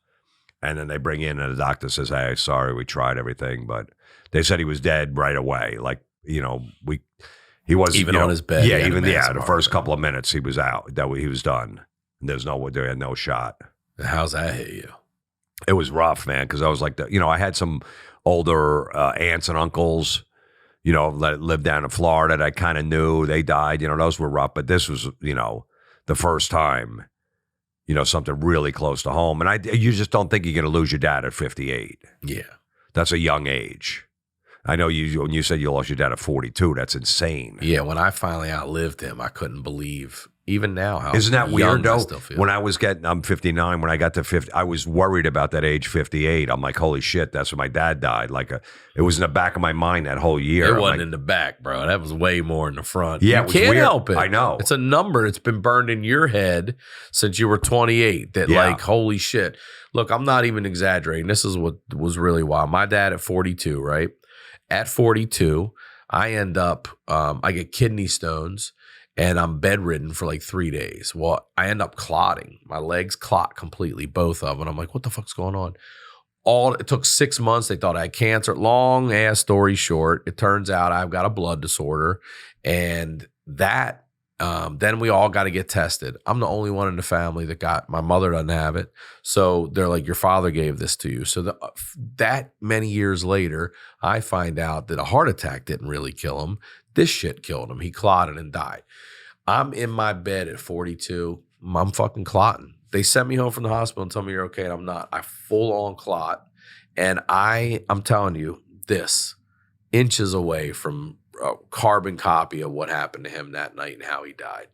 And then they bring in and the doctor says, hey, sorry, we tried everything. But they said he was dead right away. Like, he was. Even on his bed. Yeah, the first couple of minutes he was out. He was done. And there had no shot. How's that hit you? It was rough, man, because I was like, I had some older aunts and uncles, that lived down in Florida that I kind of knew. They died. Those were rough. But this was, the first time, something really close to home. And you just don't think you're going to lose your dad at 58. Yeah. That's a young age. I know when you said you lost your dad at 42, that's insane. Yeah, when I finally outlived him, I couldn't believe, even now, how isn't that weird, though? When I'm 59, when I got to 50, I was worried about that age 58. I'm like, holy shit, that's when my dad died. Like, it was in the back of my mind that whole year. It wasn't in the back, bro. That was way more in the front. Yeah, you can't help it. I know. It's a number that's been burned in your head since you were 28. That like, holy shit. Look, I'm not even exaggerating. This is what was really wild. My dad at 42, right? At 42, I end up, I get kidney stones. And I'm bedridden for like 3 days. Well, I end up clotting. My legs clot completely, both of them. I'm like, what the fuck's going on? It took 6 months. They thought I had cancer. Long ass story short, it turns out I've got a blood disorder. And that, then we all got to get tested. I'm the only one in the family my mother doesn't have it. So they're like, your father gave this to you. So that many years later, I find out that a heart attack didn't really kill him. This shit killed him. He clotted and died. I'm in my bed at 42. I'm fucking clotting. They sent me home from the hospital and tell me you're okay, and I'm not. I full on clot. And I'm telling you, this, inches away from a carbon copy of what happened to him that night and how he died.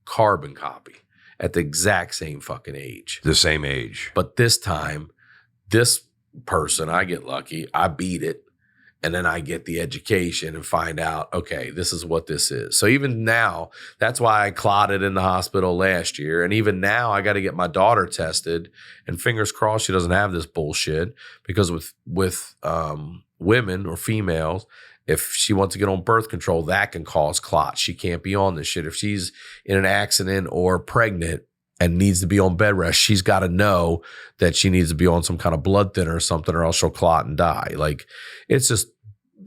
Carbon copy at the exact same fucking age. The same age. But this time, this person, I get lucky. I beat it. And then I get the education and find out, okay, this is what this is. So even now, that's why I clotted in the hospital last year. And even now, I got to get my daughter tested. And fingers crossed she doesn't have this bullshit. Because with women or females, if she wants to get on birth control, that can cause clots. She can't be on this shit. If she's in an accident or pregnant and needs to be on bed rest, she's got to know that she needs to be on some kind of blood thinner or something, or else she'll clot and die. Like, it's just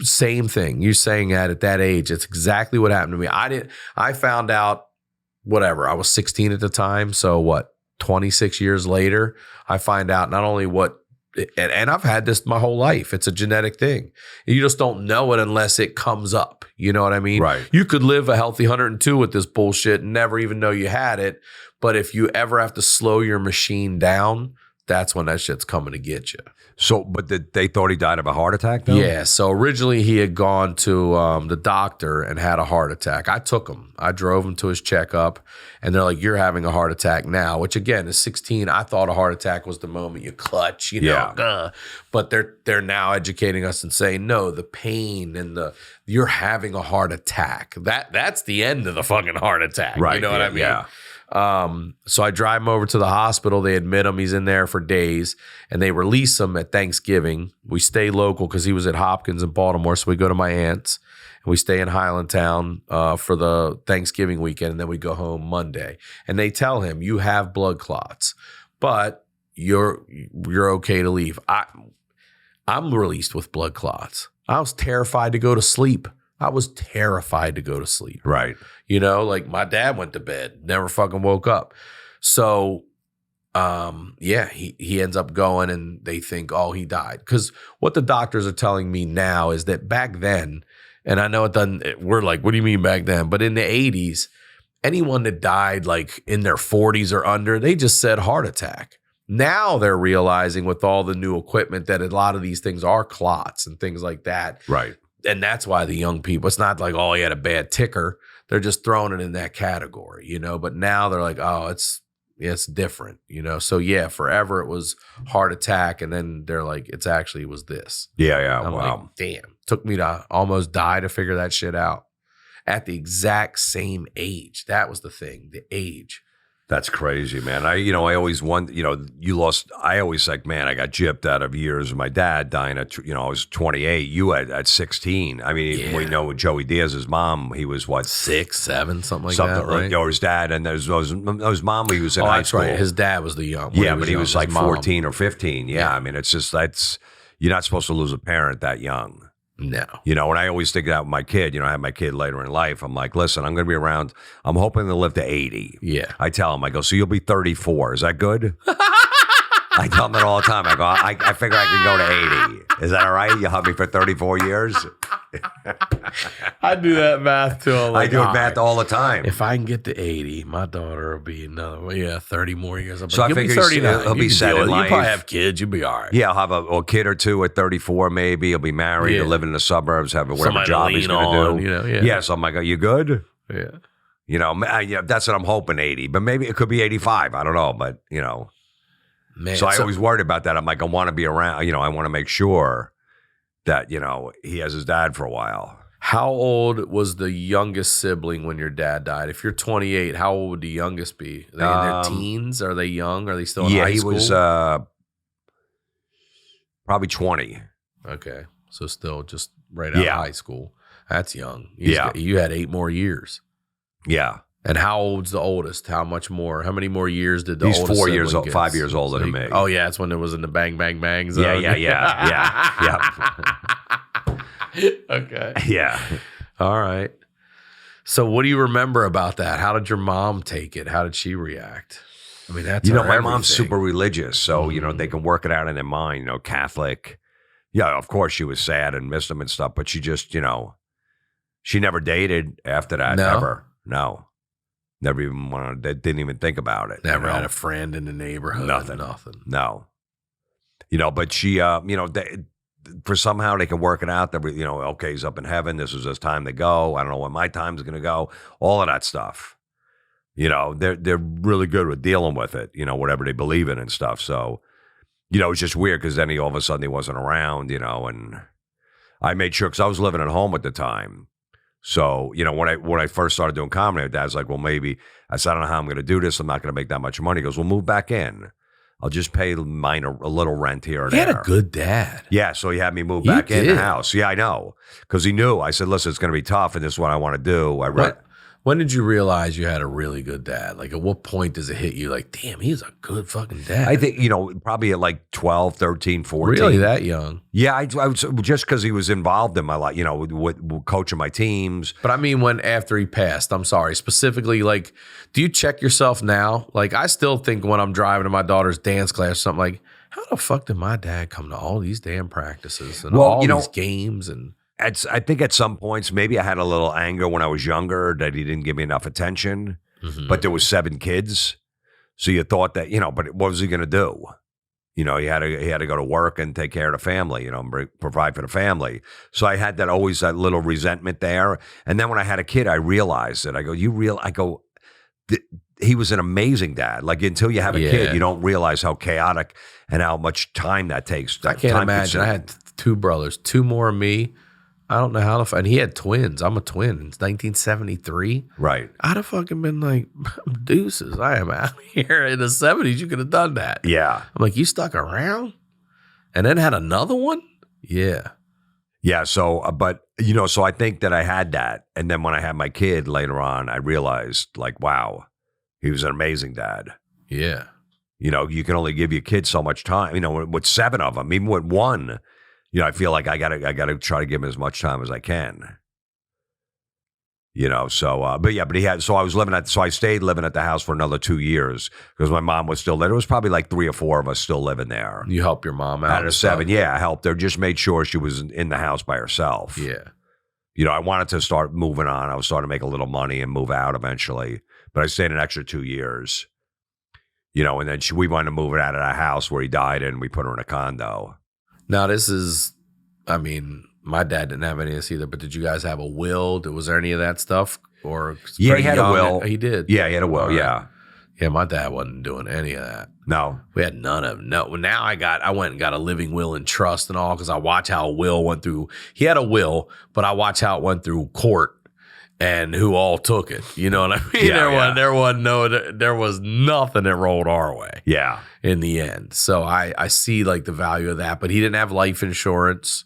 same thing. You're saying that at that age, it's exactly what happened to me. I found out, whatever, I was 16 at the time. So 26 years later, I find out not only and I've had this my whole life. It's a genetic thing. You just don't know it unless it comes up. You know what I mean? Right. You could live a healthy 102 with this bullshit and never even know you had it. But if you ever have to slow your machine down, that's when that shit's coming to get you. So, but they thought he died of a heart attack, though? Yeah. So originally he had gone to the doctor and had a heart attack. I took him. I drove him to his checkup, and they're like, you're having a heart attack now, which again is 16. I thought a heart attack was the moment you clutch, know. But they're now educating us and saying, no, the pain and you're having a heart attack. That's the end of the fucking heart attack. Right. You know what I mean? Yeah. So I drive him over to the hospital. They admit him. He's in there for days, and they release him at Thanksgiving. We stay local because he was at Hopkins in Baltimore, so we go to my aunt's, and we stay in Highlandtown for the Thanksgiving weekend, and then we go home Monday. And they tell him, you have blood clots, but you're okay to leave. I'm released with blood clots. I was terrified to go to sleep. Right. You know, like my dad went to bed, never fucking woke up. So, he ends up going, and they think, oh, he died. Because what the doctors are telling me now is that back then, and I know it doesn't, we're like, what do you mean back then? But in the 80s, anyone that died like in their 40s or under, they just said heart attack. Now they're realizing with all the new equipment that a lot of these things are clots and things like that. Right. And that's why the young people, it's not like, oh, he had a bad ticker. They're just throwing it in that category, you know. But now they're like, oh, it's different, you know. So yeah, forever it was heart attack, and then they're like, it was this. Yeah. I'm Wow. like, damn. Took me to almost die to figure that shit out at the exact same age. That was the thing, the age. That's crazy, man. I always wonder, I always like, man, I got gypped out of years of my dad dying at, I was 28, you at 16. I mean, we know Joey Diaz's mom, he was what? 6, 7, something like that, right? Or his dad, and his mom, he was in high school. Right. His dad was the young. Yeah, but he was like 14 or 15. Yeah, I mean, it's just, you're not supposed to lose a parent that young. No. And I always think that with my kid, I have my kid later in life. I'm like, listen, I'm going to be around. I'm hoping to live to 80. Yeah. I tell him, I go, so you'll be 34. Is that good? I tell him that all the time. I go, I figure I can go to 80. Is that all right? You'll have me for 34 years? I do that math too. I do math all the time. If I can get to 80, my daughter will be 30 more years. So I figure he'll be set in life. You probably have kids. You'll be all right. Yeah, I'll have a kid or two at 34 maybe. He'll be married. He'll live in the suburbs, have whatever Somebody job he's going to do. Yeah. So I'm like, are you good? Yeah. That's what I'm hoping, 80. But maybe it could be 85. I don't know. But, Man, so I always worried about that. I'm like, I want to be around, I want to make sure that, he has his dad for a while. How old was the youngest sibling when your dad died? If you're 28, how old would the youngest be? Are they in their teens? Are they young? Are they still in high school? Yeah, he was probably 20. Okay. So still just right out of high school. That's young. You had 8 more years. Yeah. And how old's the oldest? How much more? How many more years did the He's oldest 4 years sibling old, get? 5 years older than me. Oh, yeah. That's when it was in the bang, bang, bang zone. Yeah. Okay. Yeah. All right. So what do you remember about that? How did your mom take it? How did she react? I mean, that's my mom's super religious, so, they can work it out in their mind, Catholic. Yeah, of course she was sad and missed him and stuff, but she just, she never dated after that, ever. No. Never even didn't even think about it. Never had a friend in the neighborhood. Nothing. No. But she, for somehow they can work it out that, okay, he's up in heaven. This is his time to go. I don't know when my time's going to go. All of that stuff. They're really good with dealing with it, whatever they believe in and stuff. So, it's just weird because then all of a sudden he wasn't around, and I made sure, because I was living at home at the time. So, when I first started doing comedy, my dad's like, well, maybe, I said, I don't know how I'm going to do this. I'm not going to make that much money. He goes, well, move back in. I'll just pay mine a little rent here and there. He had a good dad. Yeah, so he had me move back in the house. Yeah, I know. Because he knew. I said, listen, it's going to be tough, and this is what I want to do. When did you realize you had a really good dad? Like, at what point does it hit you? Like, damn, he's a good fucking dad. I think, probably at like 12, 13, 14. Really that young? Yeah, I was just because he was involved in my life, with coaching my teams. But I mean, after he passed, I'm sorry, specifically, like, do you check yourself now? Like, I still think when I'm driving to my daughter's dance class or something, like, how the fuck did my dad come to all these damn practices and all these games? And I think at some points, maybe I had a little anger when I was younger that he didn't give me enough attention, but there was 7 kids. So you thought that, but what was he going to do? He had to go to work and take care of the family, and provide for the family. So I had that little resentment there. And then when I had a kid, I realized it. I go, he was an amazing dad. Like, until you have a kid, you don't realize how chaotic and how much time that takes. I can't imagine. I had 2 brothers, 2 more of me. I don't know how to. And he had twins. I'm a twin. It's 1973. Right. I'd have fucking been like, deuces. I am out here in the 70s. You could have done that. Yeah. I'm like, you stuck around, and then had another one. Yeah. Yeah. So, but so I think that I had that, and then when I had my kid later on, I realized like, wow, he was an amazing dad. Yeah. You can only give your kid so much time. With 7 of them, even with 1. I feel like I gotta try to give him as much time as I can. But he had. So I stayed living at the house for another 2 years because my mom was still there. There was probably like 3 or 4 of us still living there. You help your mom out. Out of 7, yeah, I helped her. Just made sure she was in the house by herself. Yeah. I wanted to start moving on. I was starting to make a little money and move out eventually, but I stayed an extra 2 years. And then we wanted to move it out of the house where he died in. We put her in a condo. Now this is, my dad didn't have any of this either, but did you guys have a will? Was there any of that stuff? Or yeah, he had a will. He did. Yeah, he had a will. Yeah. Yeah, my dad wasn't doing any of that. No. We had none of it. No. Now I went and got a living will and trust and all because I watch how a will went through. He had a will, but I watch how it went through court and who all took it. You know what I mean? Yeah, There was nothing that rolled our way. Yeah. In the end. So I see like the value of that, but he didn't have life insurance.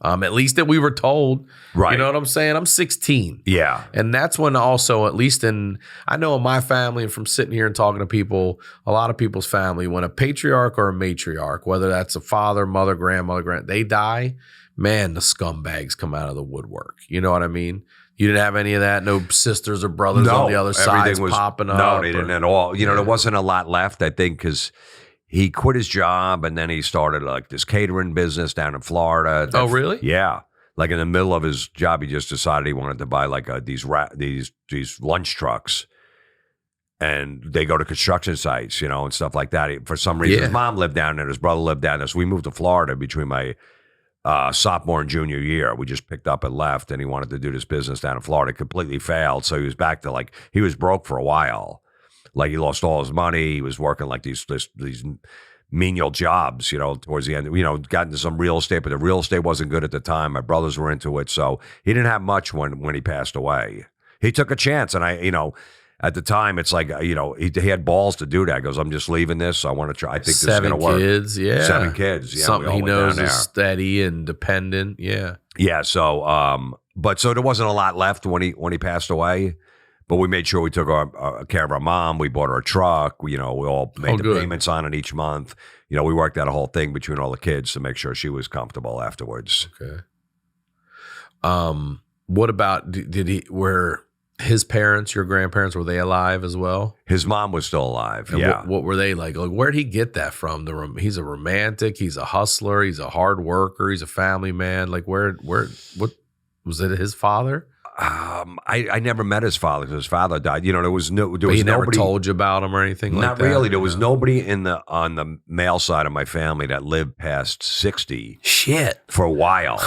At least that we were told. Right. You know what I'm saying? I'm 16. Yeah. And that's when also, at least I know in my family and from sitting here and talking to people, a lot of people's family, when a patriarch or a matriarch, whether that's a father, mother, grandmother, they die, man, the scumbags come out of the woodwork. You know what I mean? You didn't have any of that? No sisters or brothers on the other side popping up? No, they didn't at all. There wasn't a lot left, I think, because he quit his job and then he started like this catering business down in Florida. Oh, really? Yeah. Like in the middle of his job, he just decided he wanted to buy like these lunch trucks. And they go to construction sites, and stuff like that. For some reason, his mom lived down there. His brother lived down there. So we moved to Florida between my sophomore and junior year. We just picked up and left, and he wanted to do this business down in Florida. Completely failed. So he was back to he was broke for a while. Like he lost all his money. He was working like these menial jobs, towards the end, got into some real estate, but the real estate wasn't good at the time. My brothers were into it. So he didn't have much when he passed away. He took a chance. And at the time, it's like, he had balls to do that. He goes, I'm just leaving this. I want to try. I think this is going to work. 7 kids, yeah. 7 kids, yeah. Something he knows is steady and dependent, yeah. Yeah, so, so there wasn't a lot left when he passed away. But we made sure we took care of our mom. We bought her a truck. We all made the payments on it each month. We worked out a whole thing between all the kids to make sure she was comfortable afterwards. Okay. What about, were his parents, your grandparents, were they alive as well? His mom was still alive, and yeah. What were they like? Like, where'd he get that from? He's a romantic. He's a hustler. He's a hard worker. He's a family man. Like, what was it? His father? I never met his father because his father died. There was nobody. He never told you about him or anything like that? Not really. There was nobody on the male side of my family that lived past 60. Shit. For a while.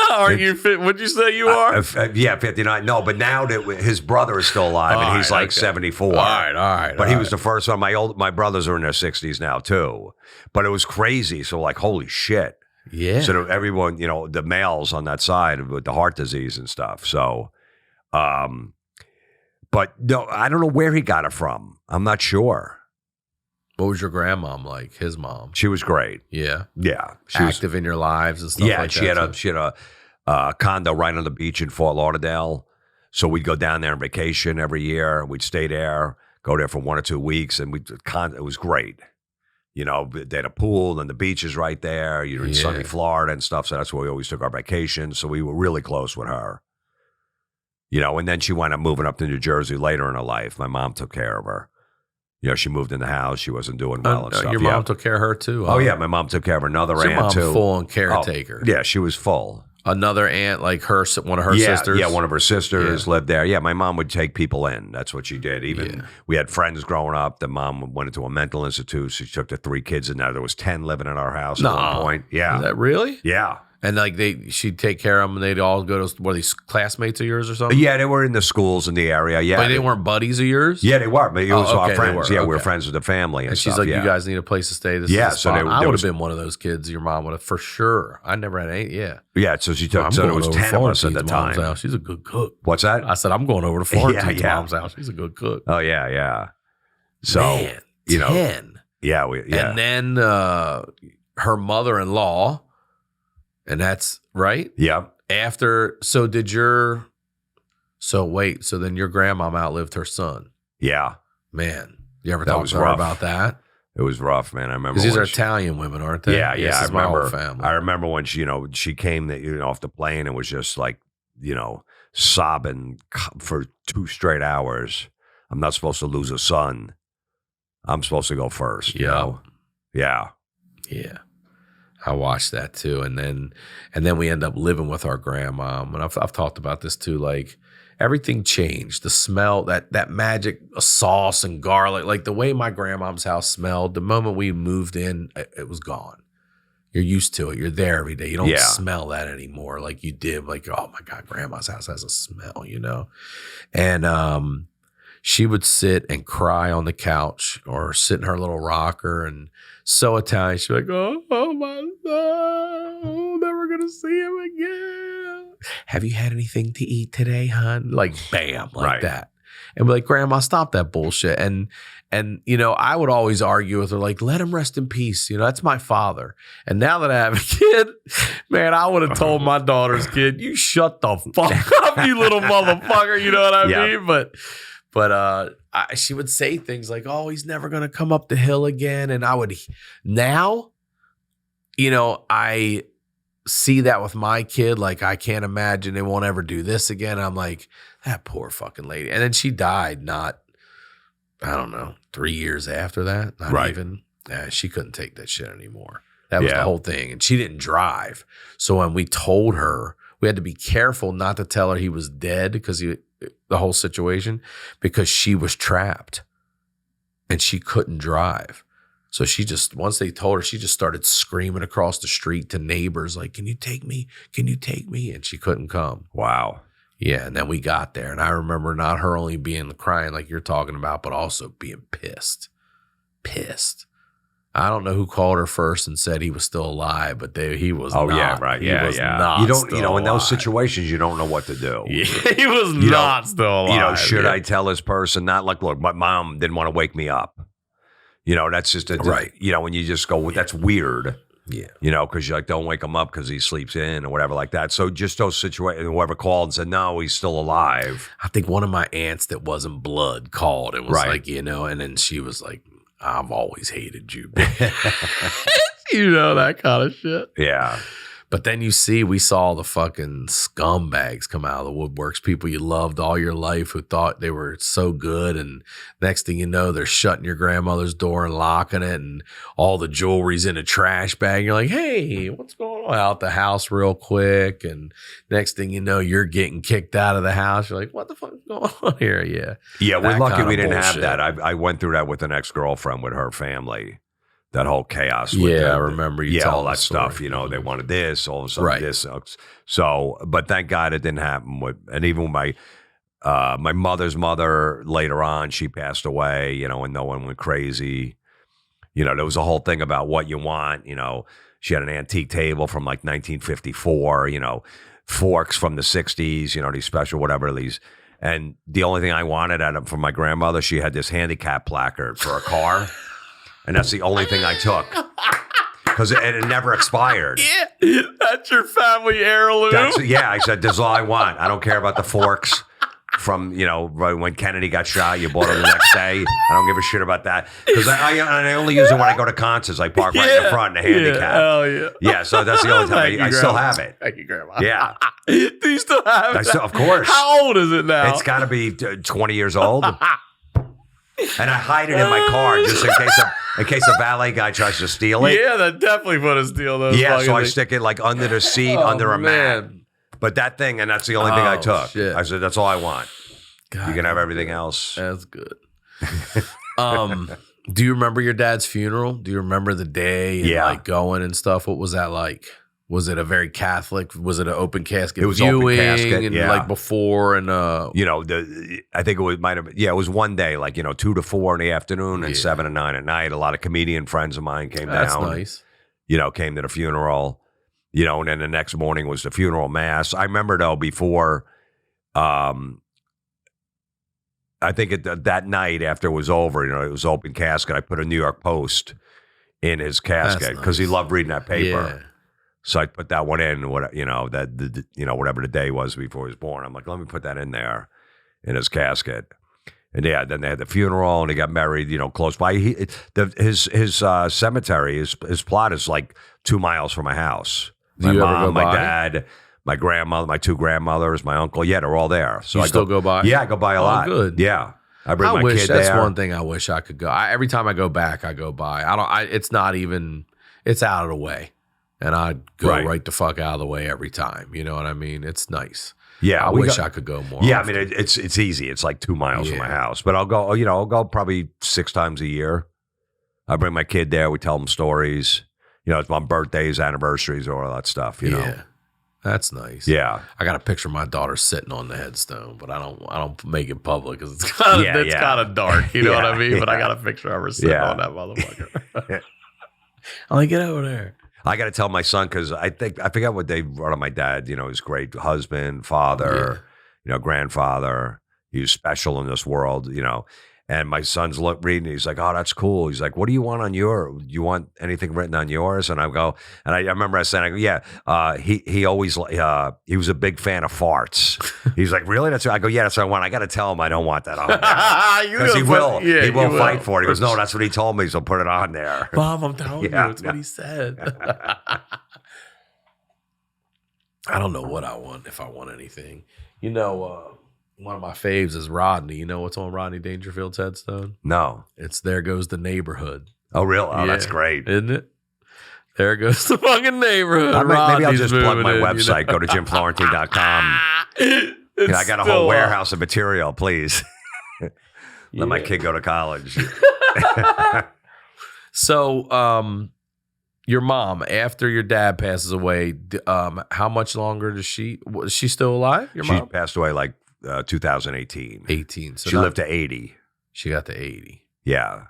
Are you fit? What'd you say you are? Yeah, 59. No, but now that his brother is still alive and he's like 74. All right. But he was the first one. My brothers are in their 60s now too. But it was crazy. So like, holy shit. Yeah. So everyone, the males on that side with the heart disease and stuff. So, but no, I don't know where he got it from. I'm not sure. What was your grandmom like? His mom? She was great. Yeah. Yeah. She active in your lives and stuff like that. Yeah, she had a condo right on the beach in Fort Lauderdale. So we'd go down there on vacation every year. We'd stay there, go there for 1 or 2 weeks, and it was great. They had a pool and the beach is right there. You're in sunny Florida and stuff. So that's where we always took our vacations. So we were really close with her. And then she wound up moving up to New Jersey later in her life. My mom took care of her. She moved in the house. She wasn't doing well and stuff. Your mom took care of her too? Oh, yeah. My mom took care of another aunt too. Your mom full-on caretaker. Oh, yeah, she was full. Another aunt, like one of her sisters? Yeah, one of her sisters lived there. Yeah, my mom would take people in. That's what she did. We had friends growing up. The mom went into a mental institute. She took the 3 kids in there. There was 10 living in our house at one point. Yeah. Is that really? Yeah. And like she'd take care of them, and they'd all go to, were these classmates of yours or something? Yeah, they were in the schools in the area. Yeah, but they weren't buddies of yours. Yeah, they were. But it was our okay, friends. Yeah, we were okay. friends with the family. And she's stuff, like, yeah. you guys need a place to stay. This Yeah, is the so spot. I would was- have been one of those kids. Your mom would have for sure. I never had any. Yeah, Yeah, so she took. So there was 10 of us at the Florentine's mom's time. house. She's a good cook. What's that? I said I'm going over to Florentine's Yeah. mom's house. She's a good cook. Oh yeah, yeah. So Man, 10. yeah, And then her mother-in-law, and that's right. Yeah. After, so then your grandmom outlived her son. Yeah. Man, you ever That talk was to her rough. about that? It was rough, man. I remember Because these when are Italian women, aren't they? Yeah, This I is my whole remember. family. I remember when she came off the plane and was just like, sobbing for 2 straight hours. I'm not supposed to lose a son. I'm supposed to go first. You Yeah. know? Yeah. Yeah. I watched that too. And then we end up living with our grandmom. And I've talked about this too. Like everything changed. The smell, that magic sauce and garlic, like the way my grandmom's house smelled, the moment we moved in, it was gone. You're used to it. You're there every day. You don't smell that anymore like you did. Like, oh my God, grandma's house has a smell, And she would sit and cry on the couch or sit in her little rocker, and so Italian. She'd be like, oh my son, I'm never going to see him again. Have you had anything to eat today, hon? Like, bam, like that. And be like, Grandma, stop that bullshit. And I would always argue with her, like, let him rest in peace. That's my father. And now that I have a kid, man, I would have told my daughter's kid, you shut the fuck up, you little motherfucker. You know what I mean? But she would say things like, oh, he's never going to come up the hill again. And I would now, I see that with my kid. Like, I can't imagine they won't ever do this again. I'm like, that poor fucking lady. And then she died not, I don't know, 3 years after that. Not even. She couldn't take that shit anymore. That was the whole thing. And she didn't drive. So when we told her, we had to be careful not to tell her he was dead because the whole situation, because she was trapped and she couldn't drive. So once they told her, she just started screaming across the street to neighbors, like, can you take me? Can you take me? And she couldn't come. Wow. Yeah. And then we got there, and I remember not her only being crying like you're talking about, but also being pissed. I don't know who called her first and said he was still alive, but he was not. Oh, yeah, right. Yeah, he was not you don't, still in those alive. situations, you don't know what to do. Yeah, he was not still alive. Should I tell this person? Not like, look, my mom didn't want to wake me up. That's just right. When you just go, that's weird. Yeah. Because you're like, don't wake him up because he sleeps in or whatever like that. So just those situations, whoever called and said, no, he's still alive. I think one of my aunts that wasn't blood called and was like, and then she was like, I've always hated you. That kind of shit. Yeah. But then we saw the fucking scumbags come out of the woodworks, people you loved all your life who thought they were so good. And next thing you know, they're shutting your grandmother's door and locking it, and all the jewelry's in a trash bag. You're like, hey, what's going on? Out the house real quick. And next thing you know, you're getting kicked out of the house. You're like, what the fuck is going on here? Yeah. Yeah, we're lucky we didn't bullshit. have that. I went through that with an ex-girlfriend with her family. That whole chaos. I remember you telling all that the stuff. story. They wanted this, all of a sudden this. So, but thank God it didn't happen. And even with my mother's mother later on, she passed away, and no one went crazy. There was a whole thing about what you want. She had an antique table from like 1954, forks from the 60s, these special whatever these. And the only thing I wanted from my grandmother, she had this handicap placard for a car. And that's the only thing I took because it never expired. Yeah, that's your family heirloom. I said, this is all I want. I don't care about the forks from, when Kennedy got shot, you bought them the next day. I don't give a shit about that because I only use it when I go to concerts. I park right in the front in the handicap. Hell yeah. Yeah, so that's the only time I still have it. Thank you, Grandma. Yeah. Do you still have it? Of course. How old is it now? It's got to be 20 years old. And I hide it in my car just in case a valet guy tries to steal it. Yeah, that definitely put a steal those. Yeah, so I stick it like under the seat, under a mat. But that thing, and that's the only thing I took. Shit. I said, that's all I want. God, you can have everything else. That's good. Do you remember your dad's funeral? Do you remember the day and like going and stuff? What was that like? Was it a very Catholic? Was it an open casket? It was viewing open casket, and yeah. like before and I think it might have been, it was one day, like 2 to 4 in the afternoon and 7 to 9 at night. A lot of comedian friends of mine came That's down. nice. Came to the funeral, and then the next morning was the funeral mass. I remember though before, I think that night after it was over, it was open casket. I put a New York Post in his casket because he loved reading that paper. Yeah. So I put that one in, whatever the day was before he was born. I'm like, let me put that in there in his casket. And then they had the funeral and he got married, close by. His cemetery, his plot is like 2 miles from my house. My mom, my dad, my grandmother, my 2 grandmothers, my uncle. Yeah, they're all there. So you still go by? Yeah, I go by a lot. Good. Yeah. I bring my kid that's there. one thing I wish I could go. Every time I go back, I go by. It's not even, it's out of the way. And I'd go right the fuck out of the way every time. You know what I mean? It's nice. Yeah, I wish I could go more. Yeah, often. I mean it's easy. It's like 2 miles from my house, but I'll go probably 6 times a year. I bring my kid there. We tell them stories. It's my birthdays, anniversaries, or all that stuff. You know, that's nice. Yeah, I got a picture of my daughter sitting on the headstone, but I don't make it public because it's kind of dark. You know what I mean? But I got a picture of her sitting on that motherfucker. I'm like, get over there. I got to tell my son because I forget what they wrote on my dad. He's a great husband, father, grandfather. He was special in this world, And my son's reading. He's like, "Oh, that's cool." He's like, "What do you want on you want anything written on yours?" And I go, and I remember I said, he always he was a big fan of farts. He's like, "Really?" I go, "Yeah, that's what I want." I got to tell him I don't want that on there because he will. He will fight for it. He goes, "No, that's what he told me, so put it on there." Mom, I'm telling you, that's what he said. I don't know what I want if I want anything. One of my faves is Rodney. You know what's on Rodney Dangerfield's headstone? No. It's There Goes the Neighborhood. Oh, really? Oh, that's great. Isn't it? There goes the fucking neighborhood. Maybe I'll just plug my website. Go to jimflorentine.com. I got a whole warehouse of material, please. Let my kid go to college. So, your mom, after your dad passes away, how much longer is she still alive? Your mom? She passed away like 2018. 18. So she lived to 80. She got to 80. Yeah.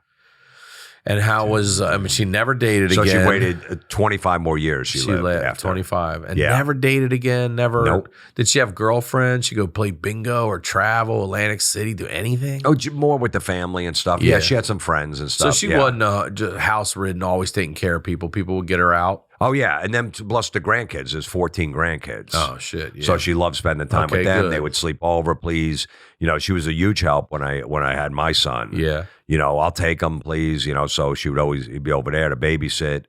And how was, she never dated again. So she waited 25 more years. She lived after. 25. And never dated again? Never? Nope. Did she have girlfriends? She go play bingo or travel, Atlantic City, do anything? Oh, more with the family and stuff. Yeah, she had some friends and stuff. So she wasn't just house-ridden, always taking care of people. People would get her out? Oh, yeah. And then plus the grandkids. There's 14 grandkids. Oh, shit. Yeah. So she loved spending time with them. Good. They would sleep over, please. She was a huge help when I had my son. Yeah. I'll take them, please. So she would always be over there to babysit.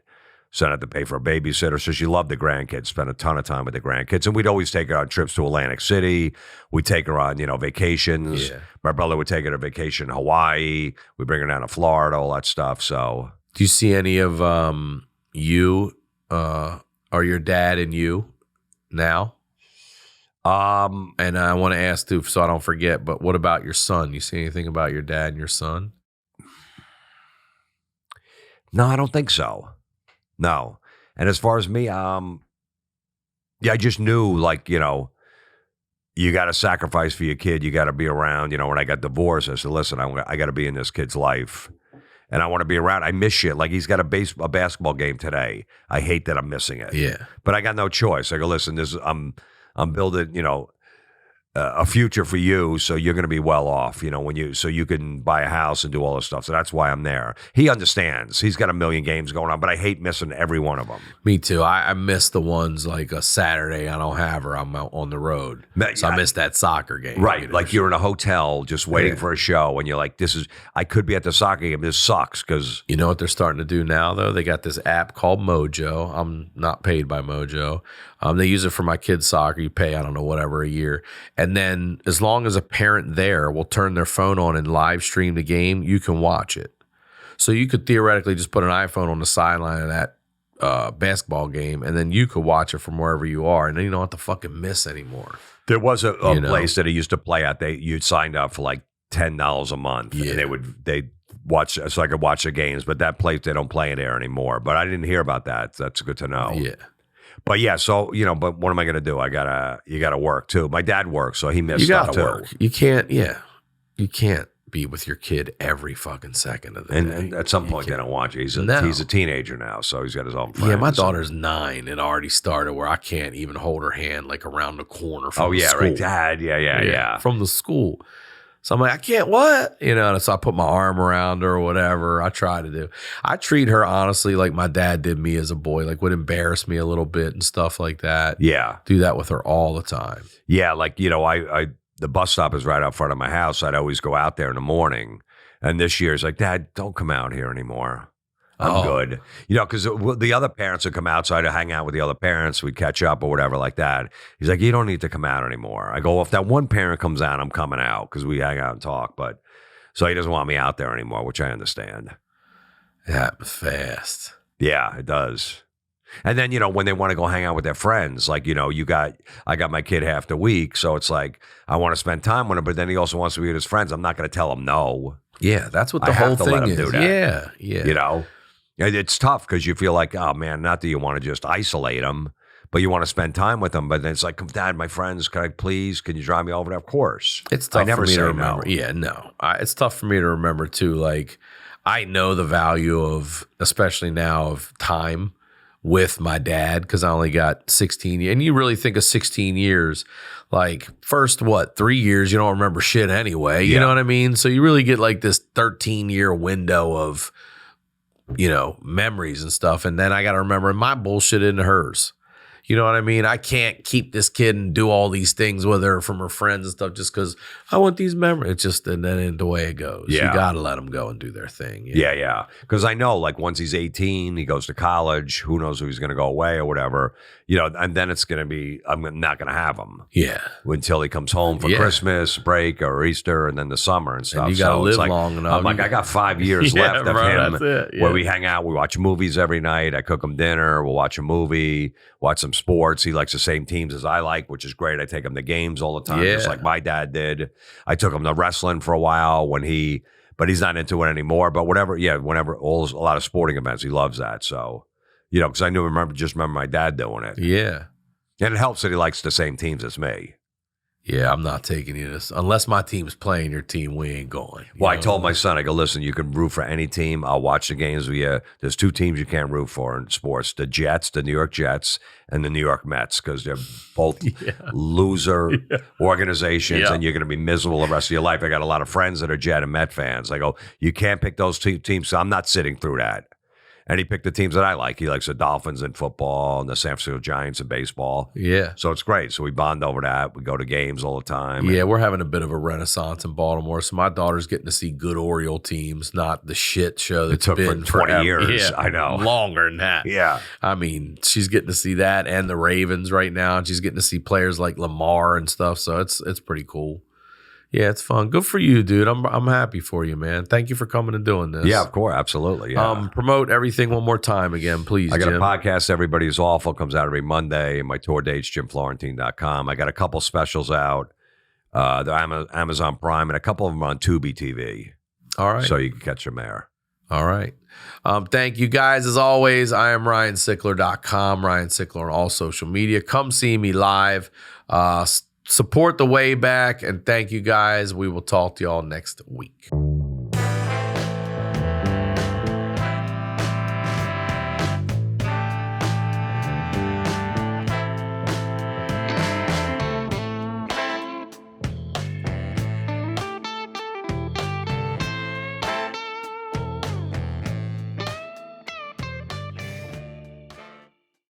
So I had to pay for a babysitter. So she loved the grandkids, spent a ton of time with the grandkids. And we'd always take her on trips to Atlantic City. We'd take her on, vacations. Yeah. My brother would take her to vacation in Hawaii. We'd bring her down to Florida, all that stuff. So do you see any of you or your dad and you now? And I want to ask too, so I don't forget, but what about your son? You see anything about your dad and your son? No, I don't think so. No. And as far as me, I just knew you got to sacrifice for your kid. You got to be around. When I got divorced, I said, listen, I got to be in this kid's life. And I want to be around. I miss shit. Like he's got a basketball game today. I hate that I'm missing it. Yeah. But I got no choice. I go, listen, I'm building, a future for you, so you're going to be well off, so you can buy a house and do all this stuff. So that's why I'm there. He understands. He's got a million games going on, but I hate missing every one of them. Me too. I miss the ones like a Saturday I don't have her. I'm out on the road. So I miss that soccer game. Right. Like you're in a hotel just waiting for a show and you're like, I could be at the soccer game. This sucks because. You know what they're starting to do now, though? They got this app called Mojo. I'm not paid by Mojo. They use it for my kids' soccer. You pay, I don't know, whatever a year. And then as long as a parent there will turn their phone on and live stream the game, you can watch it. So you could theoretically just put an iPhone on the sideline of that basketball game, and then you could watch it from wherever you are, and then you don't have to fucking miss anymore. There was a place that I used to play at. You'd signed up for like $10 a month, and they'd watch, so I could watch the games. But that place, they don't play it there anymore. But I didn't hear about that. That's good to know. Yeah. But yeah, so but what am I gonna do? You gotta work too. My dad works, so he missed You stuff gotta too. work. You can't. Yeah, you can't be with your kid every fucking second of the day. And at some point, they don't want you. He's No. a teenager now, so he's got his own friends. Yeah, my daughter's 9 and already started where I can't even hold her hand like around the corner from Oh the yeah, school. right, Dad. Yeah. From the school. So I'm like, I can't what? So I put my arm around her or whatever. I try to do. I treat her honestly like my dad did me as a boy, like would embarrass me a little bit and stuff like that. Yeah, Do that with her all the time. yeah. Like I the bus stop is right out front of my house. I'd always go out there in the morning. And this year, he's like, Dad, don't come out here anymore. I'm good. Because the other parents would come out, so I'd hang out with the other parents. We'd catch up or whatever like that. He's like, you don't need to come out anymore. I go, well, if that one parent comes out, I'm coming out because we hang out and talk. But so he doesn't want me out there anymore, which I understand. It happens fast. Yeah, it does. And then, when they want to go hang out with their friends, like, I got my kid half the week. So it's like, I want to spend time with him, but then he also wants to be with his friends. I'm not going to tell him no. Yeah, that's what the I whole have to let thing him is. do that. Yeah. It's tough because you feel like, oh man, not that you want to just isolate them, but you want to spend time with them. But then it's like, Dad, my friends, can you drive me over there? Of course. It's tough I never for me say to remember. no. Yeah, no. It's tough for me to remember too. Like, I know the value of, especially now, of time with my dad because I only got 16 years. And you really think of 16 years, like first, 3 years, you don't remember shit anyway. You know what I mean? So you really get like this 13-year window of, memories and stuff. And then I got to remember my bullshit into hers. You know what I mean? I can't keep this kid and do all these things with her from her friends and stuff just because I want these memories. It's just, and then the way it goes. Yeah. You got to let them go and do their thing. Yeah. Because I know, like, once he's 18, he goes to college. Who knows if he's going to go away or whatever. And then it's going to be, I'm not going to have him. Yeah. Until he comes home for Christmas break or Easter and then the summer and stuff. And you got to live like, long enough. I'm like, I got 5 years Yeah, left of bro, him that's it. Yeah. where we hang out. We watch movies every night. I cook him dinner. We'll watch a movie, watch some sports. He likes the same teams as I like, which is great. I take him to games all the time, just like my dad did. I took him to wrestling for a while but he's not into it anymore. But whatever, whenever a lot of sporting events, he loves that. So, because I remember my dad doing it. Yeah. And it helps that he likes the same teams as me. Yeah, I'm not taking you this. Unless my team's playing your team, we ain't going. Well, I told my son, I go, listen, you can root for any team. I'll watch the games with you. There's 2 teams you can't root for in sports, the Jets, the New York Jets, and the New York Mets, because they're both loser organizations, and you're going to be miserable the rest of your life. I got a lot of friends that are Jet and Met fans. I go, you can't pick those 2 teams, so I'm not sitting through that. And he picked the teams that I like. He likes the Dolphins in football and the San Francisco Giants in baseball. Yeah. So it's great. So we bond over that. We go to games all the time. Yeah, we're having a bit of a renaissance in Baltimore. So my daughter's getting to see good Oriole teams, not the shit show that's took been for 20 forever. years. Yeah, I know. Longer than that. Yeah. I mean, she's getting to see that and the Ravens right now. And she's getting to see players like Lamar and stuff. So it's pretty cool. Yeah, it's fun. Good for you, dude. I'm happy for you, man. Thank you for coming and doing this. Yeah, of course. Absolutely. Yeah. Promote everything one more time again, please, I got Jim. a podcast, Everybody's Awful, comes out every Monday. My tour date's jimflorentine.com. I got a couple specials out. They're Amazon Prime, and a couple of them on Tubi TV. All right. So you can catch them there. All right. Thank you guys. As always, I am RyanSickler.com, Ryan Sickler on all social media. Come see me live. Support the way back, and thank you guys. We will talk to y'all next week.